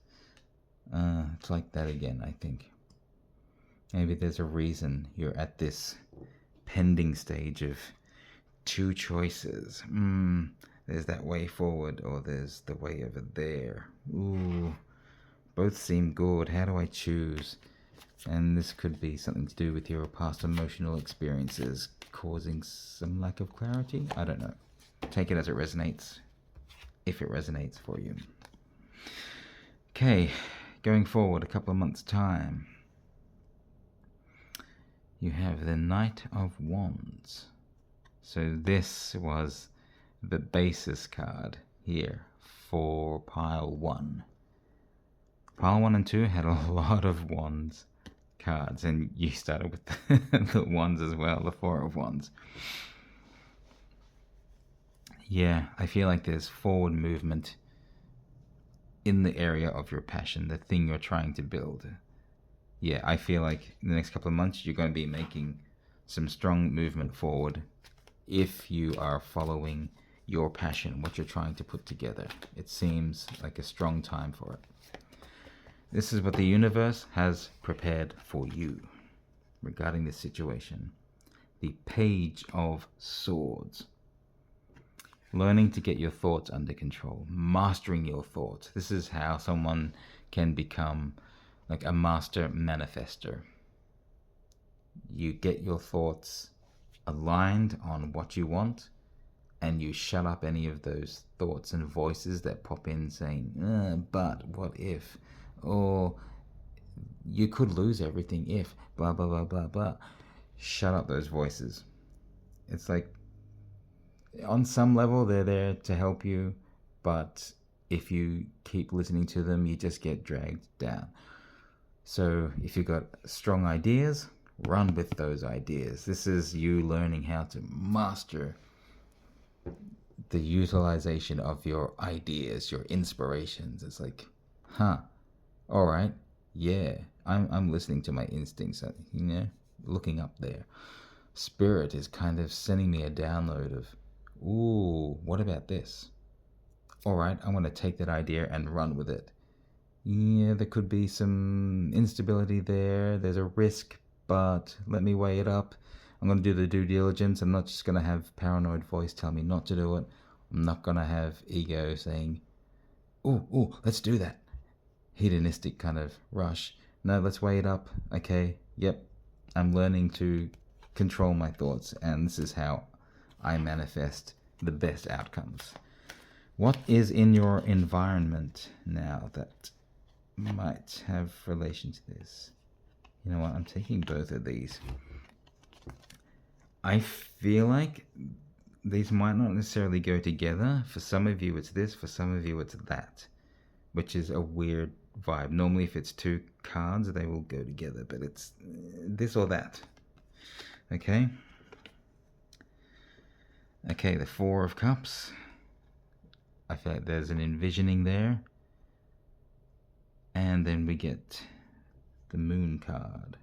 It's like that again, I think. Maybe there's a reason you're at this pending stage of two choices. There's that way forward, or there's the way over there. Ooh, both seem good. How do I choose? And this could be something to do with your past emotional experiences causing some lack of clarity. I don't know. Take it as it resonates, if it resonates for you. Okay, going forward a couple of months' time, you have the Knight of Wands. So this was the basis card here for pile 1. Pile 1 and 2 had a lot of wands cards, and you started with the wands as well, the 4 of wands. Yeah, I feel like there's forward movement in the area of your passion, the thing you're trying to build. Yeah, I feel like in the next couple of months you're going to be making some strong movement forward if you are following your passion, what you're trying to put together. It seems like a strong time for it. This is what the universe has prepared for you regarding this situation. The Page of Swords. Learning to get your thoughts under control, mastering your thoughts. This is how someone can become like a master manifester. You get your thoughts aligned on what you want, and you shut up any of those thoughts and voices that pop in saying, but what if? Or you could lose everything if, blah, blah, blah, blah, blah. Shut up those voices. It's like, on some level, they're there to help you, but if you keep listening to them, you just get dragged down. So if you've got strong ideas, run with those ideas. This is you learning how to master the utilization of your ideas, your inspirations. It's like, all right, yeah, I'm listening to my instincts, you know, looking up there. Spirit is kind of sending me a download of, ooh, what about this? All right, I'm going to take that idea and run with it. Yeah, there could be some instability there. There's a risk, but let me weigh it up. I'm going to do the due diligence. I'm not just going to have paranoid voice tell me not to do it. I'm not going to have ego saying, ooh, let's do that. Hedonistic kind of rush. No, let's weigh it up. Okay, yep. I'm learning to control my thoughts, and this is how I manifest the best outcomes. What is in your environment now that might have relation to this? You know what? I'm taking both of these. I feel like these might not necessarily go together. For some of you, it's this. For some of you, it's that, which is a weird vibe. Normally, if it's two cards, they will go together, but it's this or that. Okay. Okay, the Four of Cups. I feel like there's an envisioning there. And then we get the Moon card.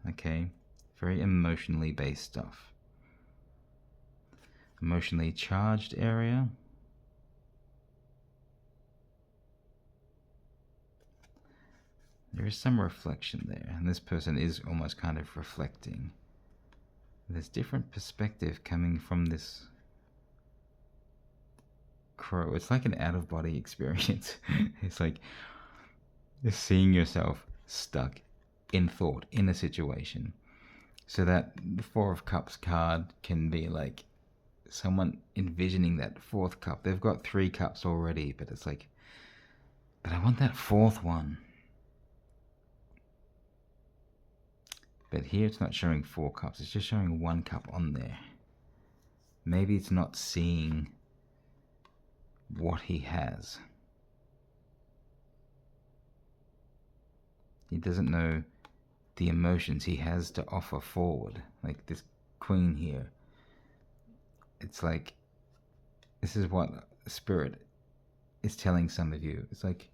Okay. Very emotionally based stuff. Emotionally charged area. There is some reflection there, and this person is almost kind of reflecting. There's different perspective coming from this crow. It's like an out-of-body experience. It's like just seeing yourself stuck in thought in a situation. So that the Four of Cups card can be like someone envisioning that fourth cup. They've got 3 cups already, but it's like, but I want that fourth one. But here it's not showing 4 cups, it's just showing 1 cup on there. Maybe it's not seeing what he has. He doesn't know the emotions he has to offer forward. Like this queen here. It's like, this is what Spirit is telling some of you. It's like,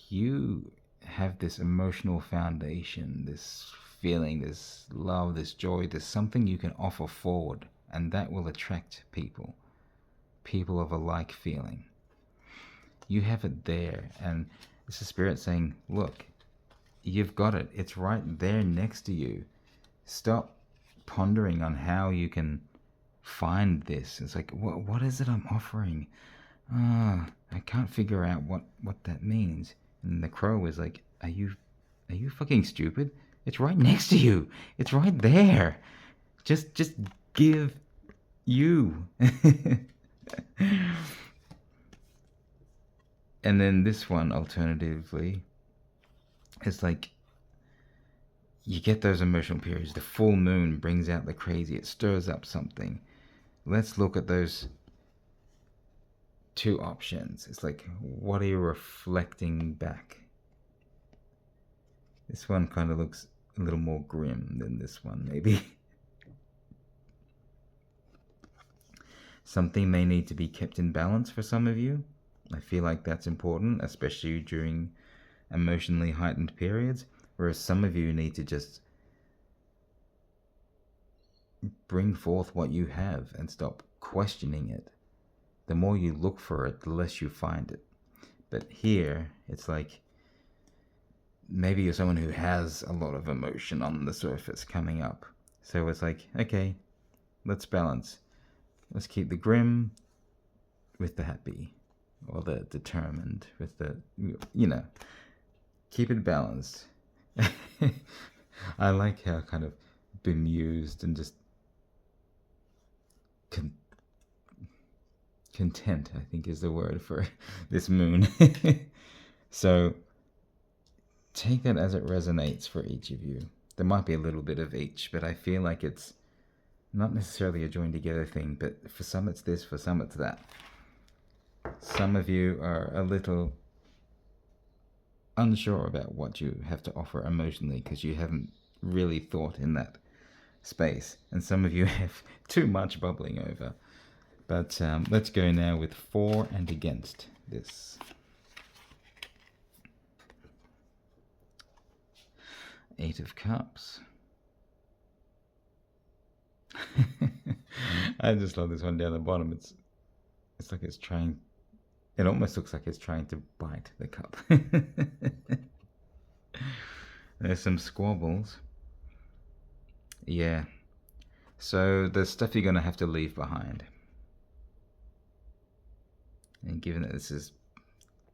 you have this emotional foundation, this feeling, this love, this joy, there's something you can offer forward, and that will attract people of a like feeling. You have it there, and it's the Spirit saying, look, you've got it. It's right there next to you. Stop pondering on how you can find this. It's like, what is it I'm offering? I can't figure out what that means. And the crow is like, are you fucking stupid? It's right next to you. It's right there. Just give you. And then this one, alternatively, is like, you get those emotional periods. The full moon brings out the crazy. It stirs up something. Let's look at those 2 options. It's like, what are you reflecting back? This one kind of looks a little more grim than this one, maybe. Something may need to be kept in balance for some of you. I feel like that's important, especially during emotionally heightened periods, whereas some of you need to just bring forth what you have and stop questioning it. The more you look for it, the less you find it. But here, it's like, maybe you're someone who has a lot of emotion on the surface coming up. So it's like, okay, let's balance. Let's keep the grim with the happy, or the determined with the, keep it balanced. I like how kind of bemused and just content, I think, is the word for this moon. So take that as it resonates for each of you. There might be a little bit of each, but I feel like it's not necessarily a joined together thing, but for some it's this, for some it's that. Some of you are a little unsure about what you have to offer emotionally because you haven't really thought in that space, and some of you have too much bubbling over. But let's go now with for and against this. Eight of Cups. I just love this one down the bottom. It's like it's trying. It almost looks like it's trying to bite the cup. There's some squabbles. Yeah. So there's stuff you're going to have to leave behind. And given that this is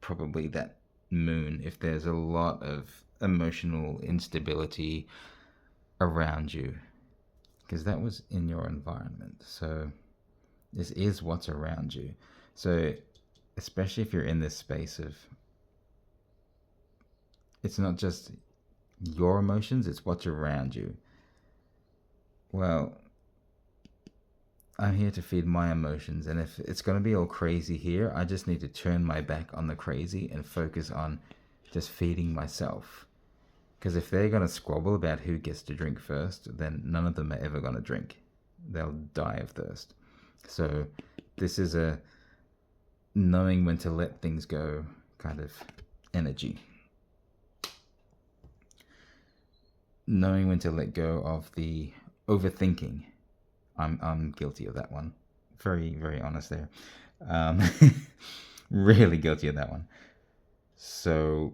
probably that moon, if there's a lot of emotional instability around you, because that was in your environment, so this is what's around you. So especially if you're in this space of, it's not just your emotions, it's what's around you. Well, I'm here to feed my emotions, and if it's going to be all crazy here, I just need to turn my back on the crazy and focus on just feeding myself. Because if they're going to squabble about who gets to drink first, then none of them are ever going to drink. They'll die of thirst. So this is a knowing when to let things go kind of energy. Knowing when to let go of the overthinking. I'm guilty of that one. Very, very honest there. Really guilty of that one. So,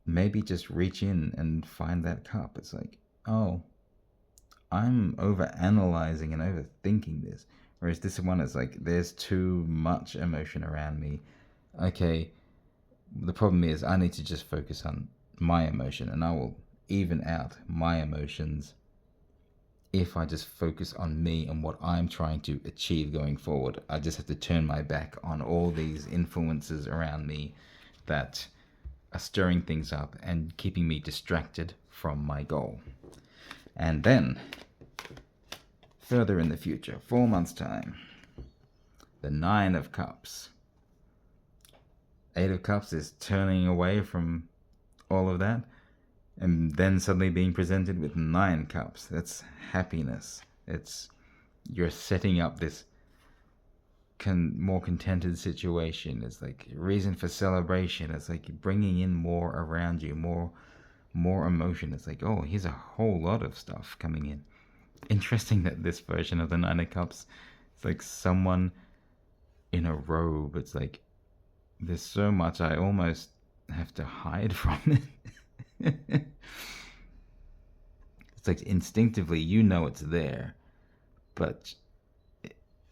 maybe just reach in and find that cup. It's like, oh, I'm over analyzing and overthinking this. Whereas this one is like, there's too much emotion around me. Okay, the problem is I need to just focus on my emotion, and I will even out my emotions if I just focus on me and what I'm trying to achieve going forward. I just have to turn my back on all these influences around me that are stirring things up and keeping me distracted from my goal. And then, further in the future, 4 months' time, the Nine of Cups. Eight of Cups is turning away from all of that, and then suddenly being presented with 9 cups. That's happiness. It's, you're setting up this more contented situation. It's like reason for celebration. It's like bringing in more around you, more emotion. It's like, oh, here's a whole lot of stuff coming in. Interesting that this version of the 9 of Cups, it's like someone in a robe. It's like there's so much I almost have to hide from it. It's like instinctively you know it's there, but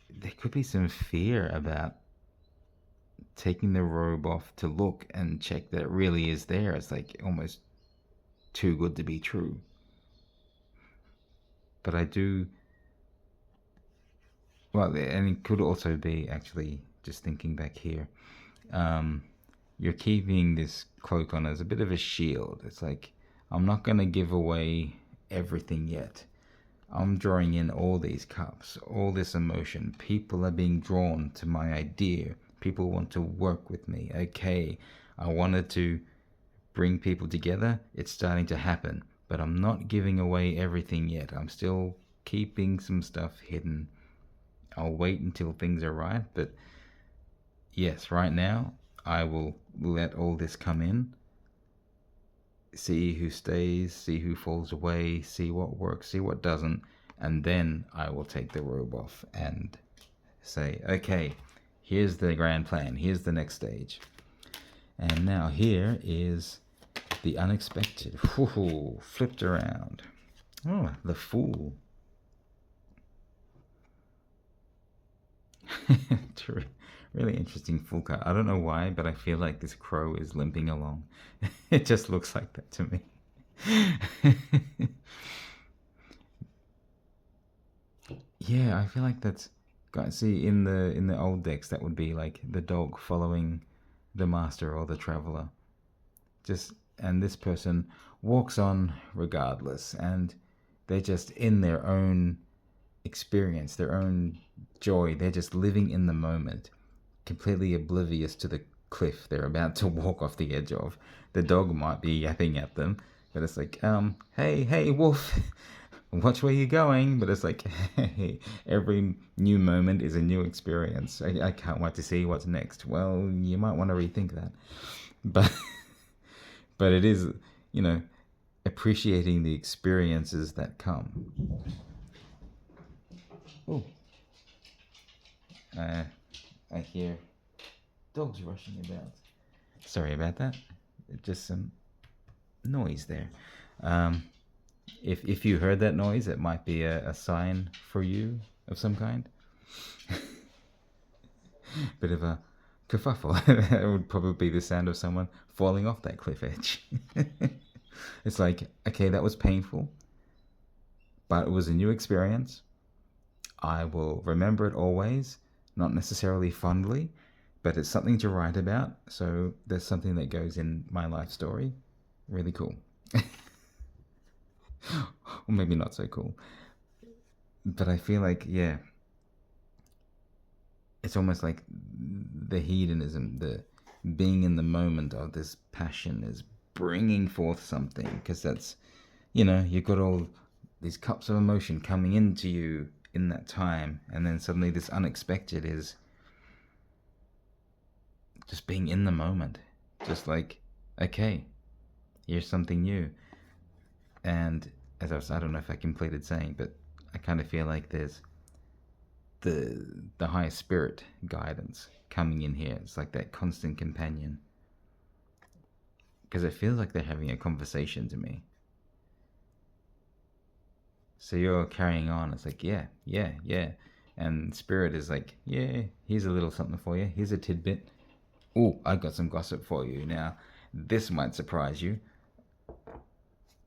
there could be some fear about taking the robe off to look and check that it really is there. It's like almost too good to be true. But I do, well, and it could also be, actually, just thinking back here, you're keeping this cloak on as a bit of a shield. It's like, I'm not going to give away everything yet. I'm drawing in all these cups, all this emotion. People are being drawn to my idea. People want to work with me. Okay, I wanted to bring people together. It's starting to happen. But I'm not giving away everything yet. I'm still keeping some stuff hidden. I'll wait until things are right. But yes, right now, I will let all this come in, see who stays, see who falls away, see what works, see what doesn't, and then I will take the robe off and say, okay, here's the grand plan, here's the next stage. And now here is the unexpected. Ooh, flipped around. Oh, the Fool. Really interesting Fool card. I don't know why, but I feel like this crow is limping along. It just looks like that to me. Yeah, I feel like that's, guys, see, in the old decks that would be like the dog following the master or the traveler. Just, and this person walks on regardless, and they're just in their own experience, their own joy. They're just living in the moment, completely oblivious to the cliff they're about to walk off the edge of. The dog might be yapping at them, but it's like, hey, wolf, watch where you're going. But it's like, hey, every new moment is a new experience. I can't wait to see what's next. Well, you might want to rethink that. But but it is, appreciating the experiences that come. Oh, I hear dogs rushing about. Sorry about that. Just some noise there. If you heard that noise, it might be a sign for you of some kind. Bit of a kerfuffle. It would probably be the sound of someone falling off that cliff edge. It's like, okay, that was painful, but it was a new experience. I will remember it always, not necessarily fondly, but it's something to write about. So there's something that goes in my life story. Really cool. Or maybe not so cool. But I feel like, yeah, it's almost like the hedonism, the being in the moment of this passion is bringing forth something, because that's, you've got all these cups of emotion coming into you in that time, and then suddenly this unexpected is just being in the moment, just like, okay, here's something new. And as I don't know if I completed saying, but I kind of feel like there's the higher spirit guidance coming in here. It's like that constant companion, because it feels like they're having a conversation to me. So you're carrying on. It's like, yeah. And Spirit is like, yeah, here's a little something for you. Here's a tidbit. Oh, I got some gossip for you. Now, this might surprise you.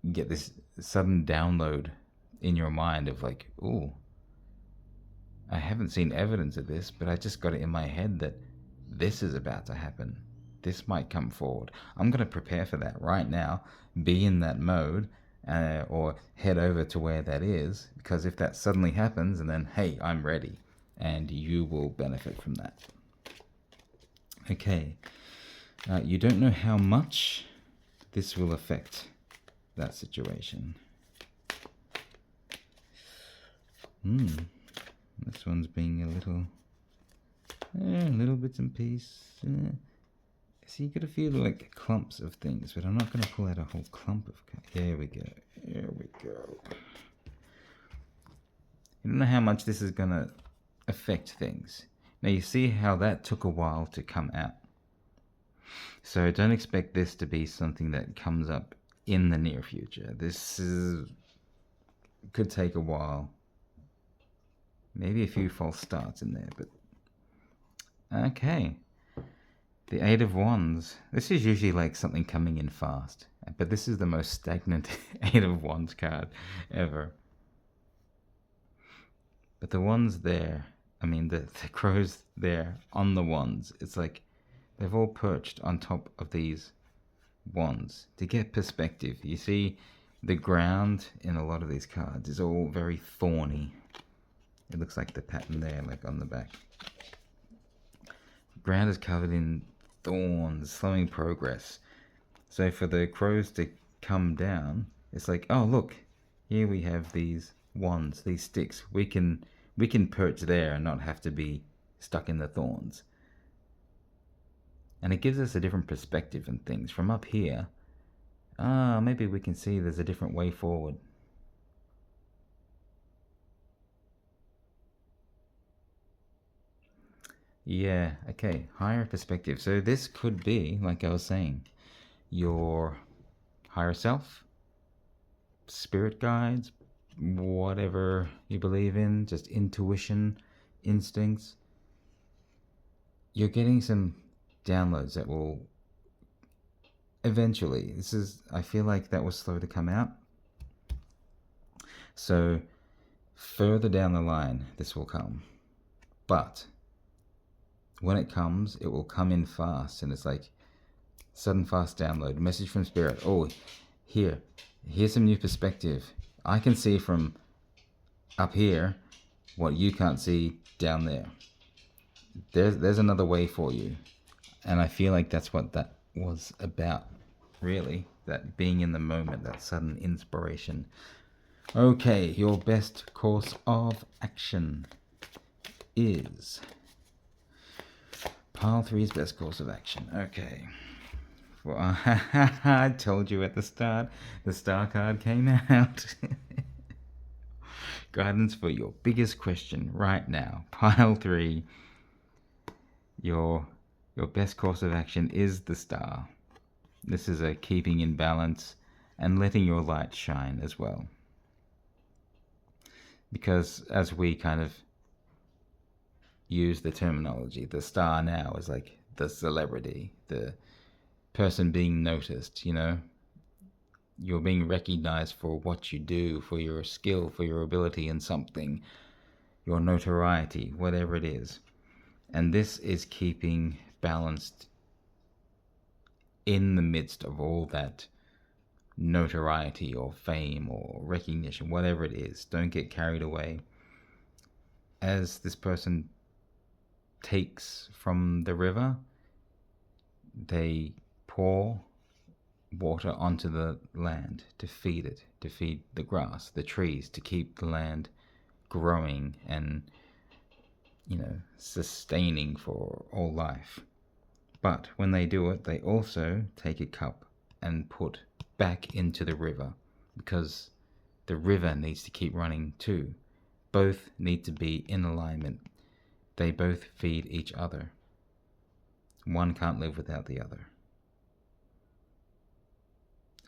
You get this sudden download in your mind of like, oh, I haven't seen evidence of this, but I just got it in my head that this is about to happen. This might come forward. I'm going to prepare for that right now, be in that mode, or head over to where that is, because if that suddenly happens, and then, hey, I'm ready, and you will benefit from that. Okay, you don't know how much this will affect that situation. This one's being a little bits and pieces. So you got to feel like clumps of things, but I'm not going to pull out a whole clump of. There we go. There we go. You don't know how much this is going to affect things. Now you see how that took a while to come out. So don't expect this to be something that comes up in the near future. This could take a while. Maybe a few false starts in there, but okay. The Eight of Wands. This is usually like something coming in fast, but this is the most stagnant Eight of Wands card ever. But the ones there, I mean the crows there on the wands, it's like they've all perched on top of these wands to get perspective. You see the ground in a lot of these cards is all very thorny. It looks like the pattern there, like on the back. Ground is covered in thorns, slowing progress. So for the crows to come down, it's like, oh look, here we have these wands, these sticks. We can perch there and not have to be stuck in the thorns. And it gives us a different perspective on things. From up here, maybe we can see there's a different way forward. Yeah, okay, higher perspective. So this could be, like I was saying, your higher self, spirit guides, whatever you believe in, just intuition, instincts. You're getting some downloads that will eventually, I feel like that was slow to come out. So further down the line, this will come. But when it comes, it will come in fast, and it's like sudden fast download, message from spirit. Oh, here's some new perspective. I can see from up here what you can't see down there. There's another way for you. And I feel like that's what that was about, really. That being in the moment, that sudden inspiration. Okay, your best course of action is Pile 3's best course of action. Okay. Well, I told you at the start, the star card came out. Guidance for your biggest question right now. Pile 3. Your best course of action is the star. This is a keeping in balance and letting your light shine as well. Because as we kind of use the terminology, the star now is like the celebrity, the person being noticed, you know. You're being recognized for what you do, for your skill, for your ability in something, your notoriety, whatever it is. And this is keeping balanced in the midst of all that notoriety or fame or recognition, whatever it is. Don't get carried away. As this person takes from the river, they pour water onto the land to feed it, to feed the grass, the trees, to keep the land growing and, you know, sustaining for all life. But when they do it, they also take a cup and put back into the river, because the river needs to keep running too. Both need to be in alignment. They both feed each other. One can't live without the other.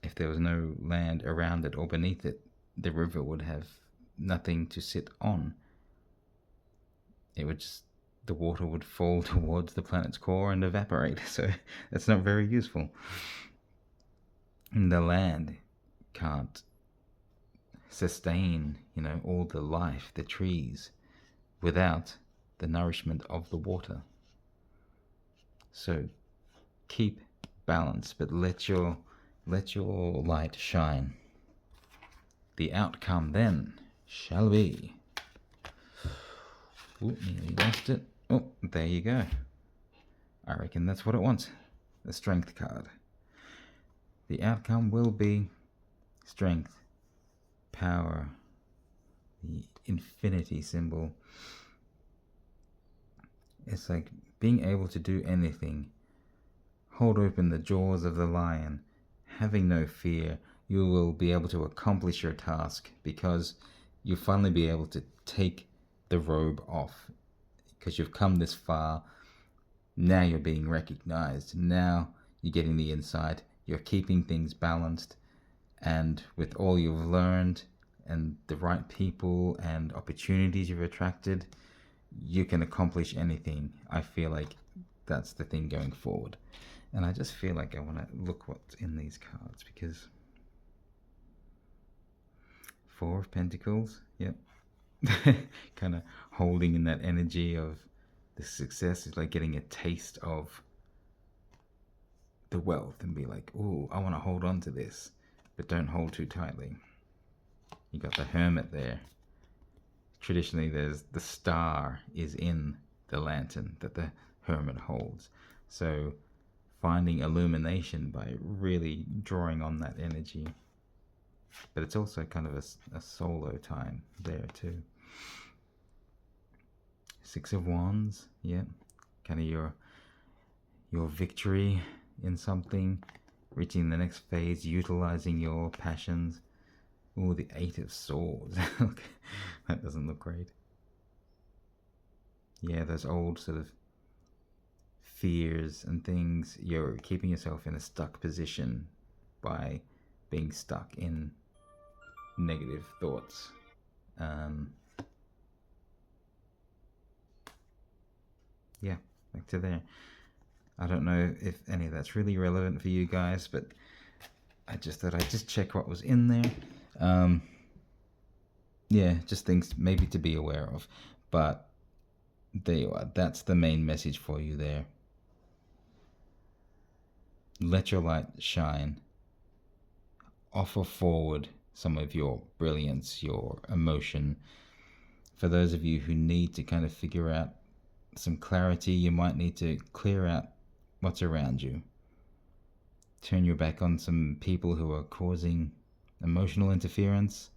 If there was no land around it or beneath it, the river would have nothing to sit on. it would just, the water would fall towards the planet's core and evaporate. So that's not very useful. And the land can't sustain, all the life, the trees, without the nourishment of the water. So keep balance, but let your light shine. The outcome then shall be. Ooh, nearly lost it. Oh, there you go. I reckon that's what it wants. The strength card. The outcome will be strength, power, the infinity symbol. It's like being able to do anything. Hold open the jaws of the lion. Having no fear, you will be able to accomplish your task because you'll finally be able to take the robe off because you've come this far. Now you're being recognized. Now you're getting the insight. You're keeping things balanced. And with all you've learned and the right people and opportunities you've attracted, you can accomplish anything. I feel like that's the thing going forward. And I just feel like I want to look what's in these cards because Four of Pentacles, yep. Kind of holding in that energy of the success. Is like getting a taste of the wealth and be like, oh, I want to hold on to this, but don't hold too tightly. You got the Hermit there. Traditionally, there's the star is in the lantern that the Hermit holds. So finding illumination by really drawing on that energy. But it's also kind of a solo time there too. Six of Wands, yeah. Kind of your victory in something, reaching the next phase, utilizing your passions. Oh, the Eight of Swords. That doesn't look great. Yeah, those old sort of fears and things. You're keeping yourself in a stuck position by being stuck in negative thoughts. Yeah, back to there. I don't know if any of that's really relevant for you guys, but I just thought I'd just check what was in there. Yeah, just things maybe to be aware of. But there you are. That's the main message for you there. Let your light shine. Offer forward some of your brilliance, your emotion. For those of you who need to kind of figure out some clarity, you might need to clear out what's around you. Turn your back on some people who are causing emotional interference.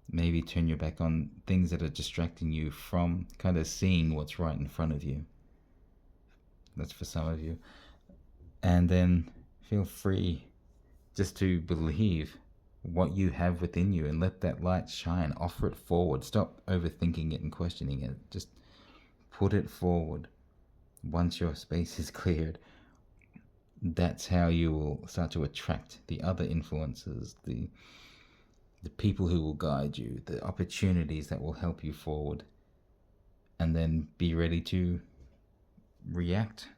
Maybe turn your back on things that are distracting you from kind of seeing what's right in front of you. That's for some of you. And then feel free just to believe what you have within you and let that light shine. Offer it forward. Stop overthinking it and questioning it. Just put it forward. Once your space is cleared, that's how you will start to attract the other influences, the people who will guide you, the opportunities that will help you forward. And then be ready to react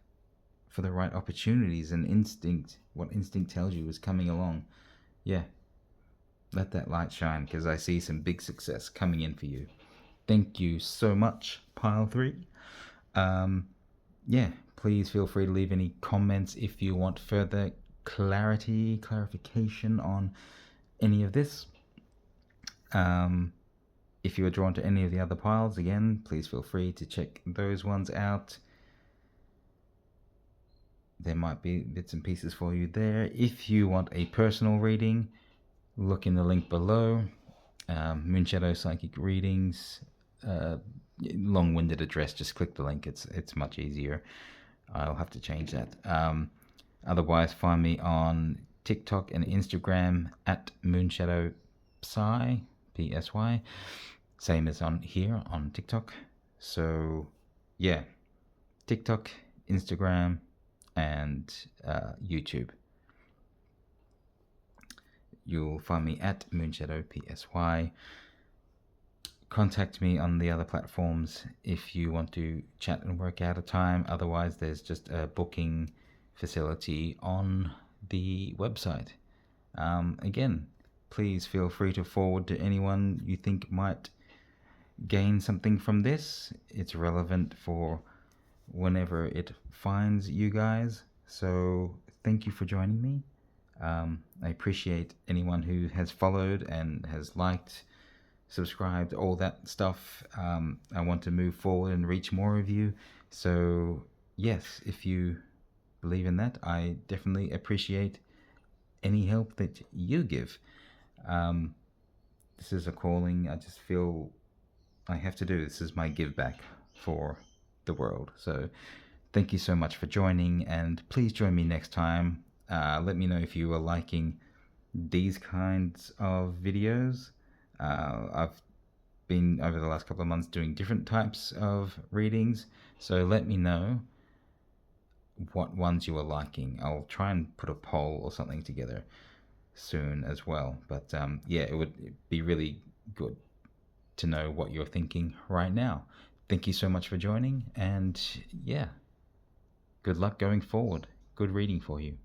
for the right opportunities and instinct. What instinct tells you is coming along. Yeah, let that light shine, because I see some big success coming in for you. Thank you so much, Pile 3. Yeah, please feel free to leave any comments if you want further clarification on any of this. If you are drawn to any of the other piles, again, please feel free to check those ones out. There might be bits and pieces for you there. If you want a personal reading, look in the link below. Moonshadow Psychic Readings. Long-winded address, just click the link. It's much easier. I'll have to change that. Otherwise, find me on TikTok and Instagram at Moonshadow Psy, Psy. Same as on here on TikTok. So yeah, TikTok, Instagram, and YouTube. You'll find me at Moonshadow Psy. contact me on the other platforms if you want to chat and work out a time. Otherwise, there's just a booking facility on the website. Again, please feel free to forward to anyone you think might gain something from this. It's relevant for whenever it finds you guys. So thank you for joining me. I appreciate anyone who has followed and has liked, subscribed, all that stuff. I want to move forward and reach more of you. So yes, if you believe in that, I definitely appreciate any help that you give. This is a calling I just feel I have to do. This is my give back for the world. So thank you so much for joining, and please join me next time. Let me know if you are liking these kinds of videos. I've been over the last couple of months doing different types of readings, so let me know what ones you are liking. I'll try and put a poll or something together soon as well. But yeah, it would be really good to know what you're thinking right now. Thank you so much for joining, and yeah, good luck going forward. Good reading for you.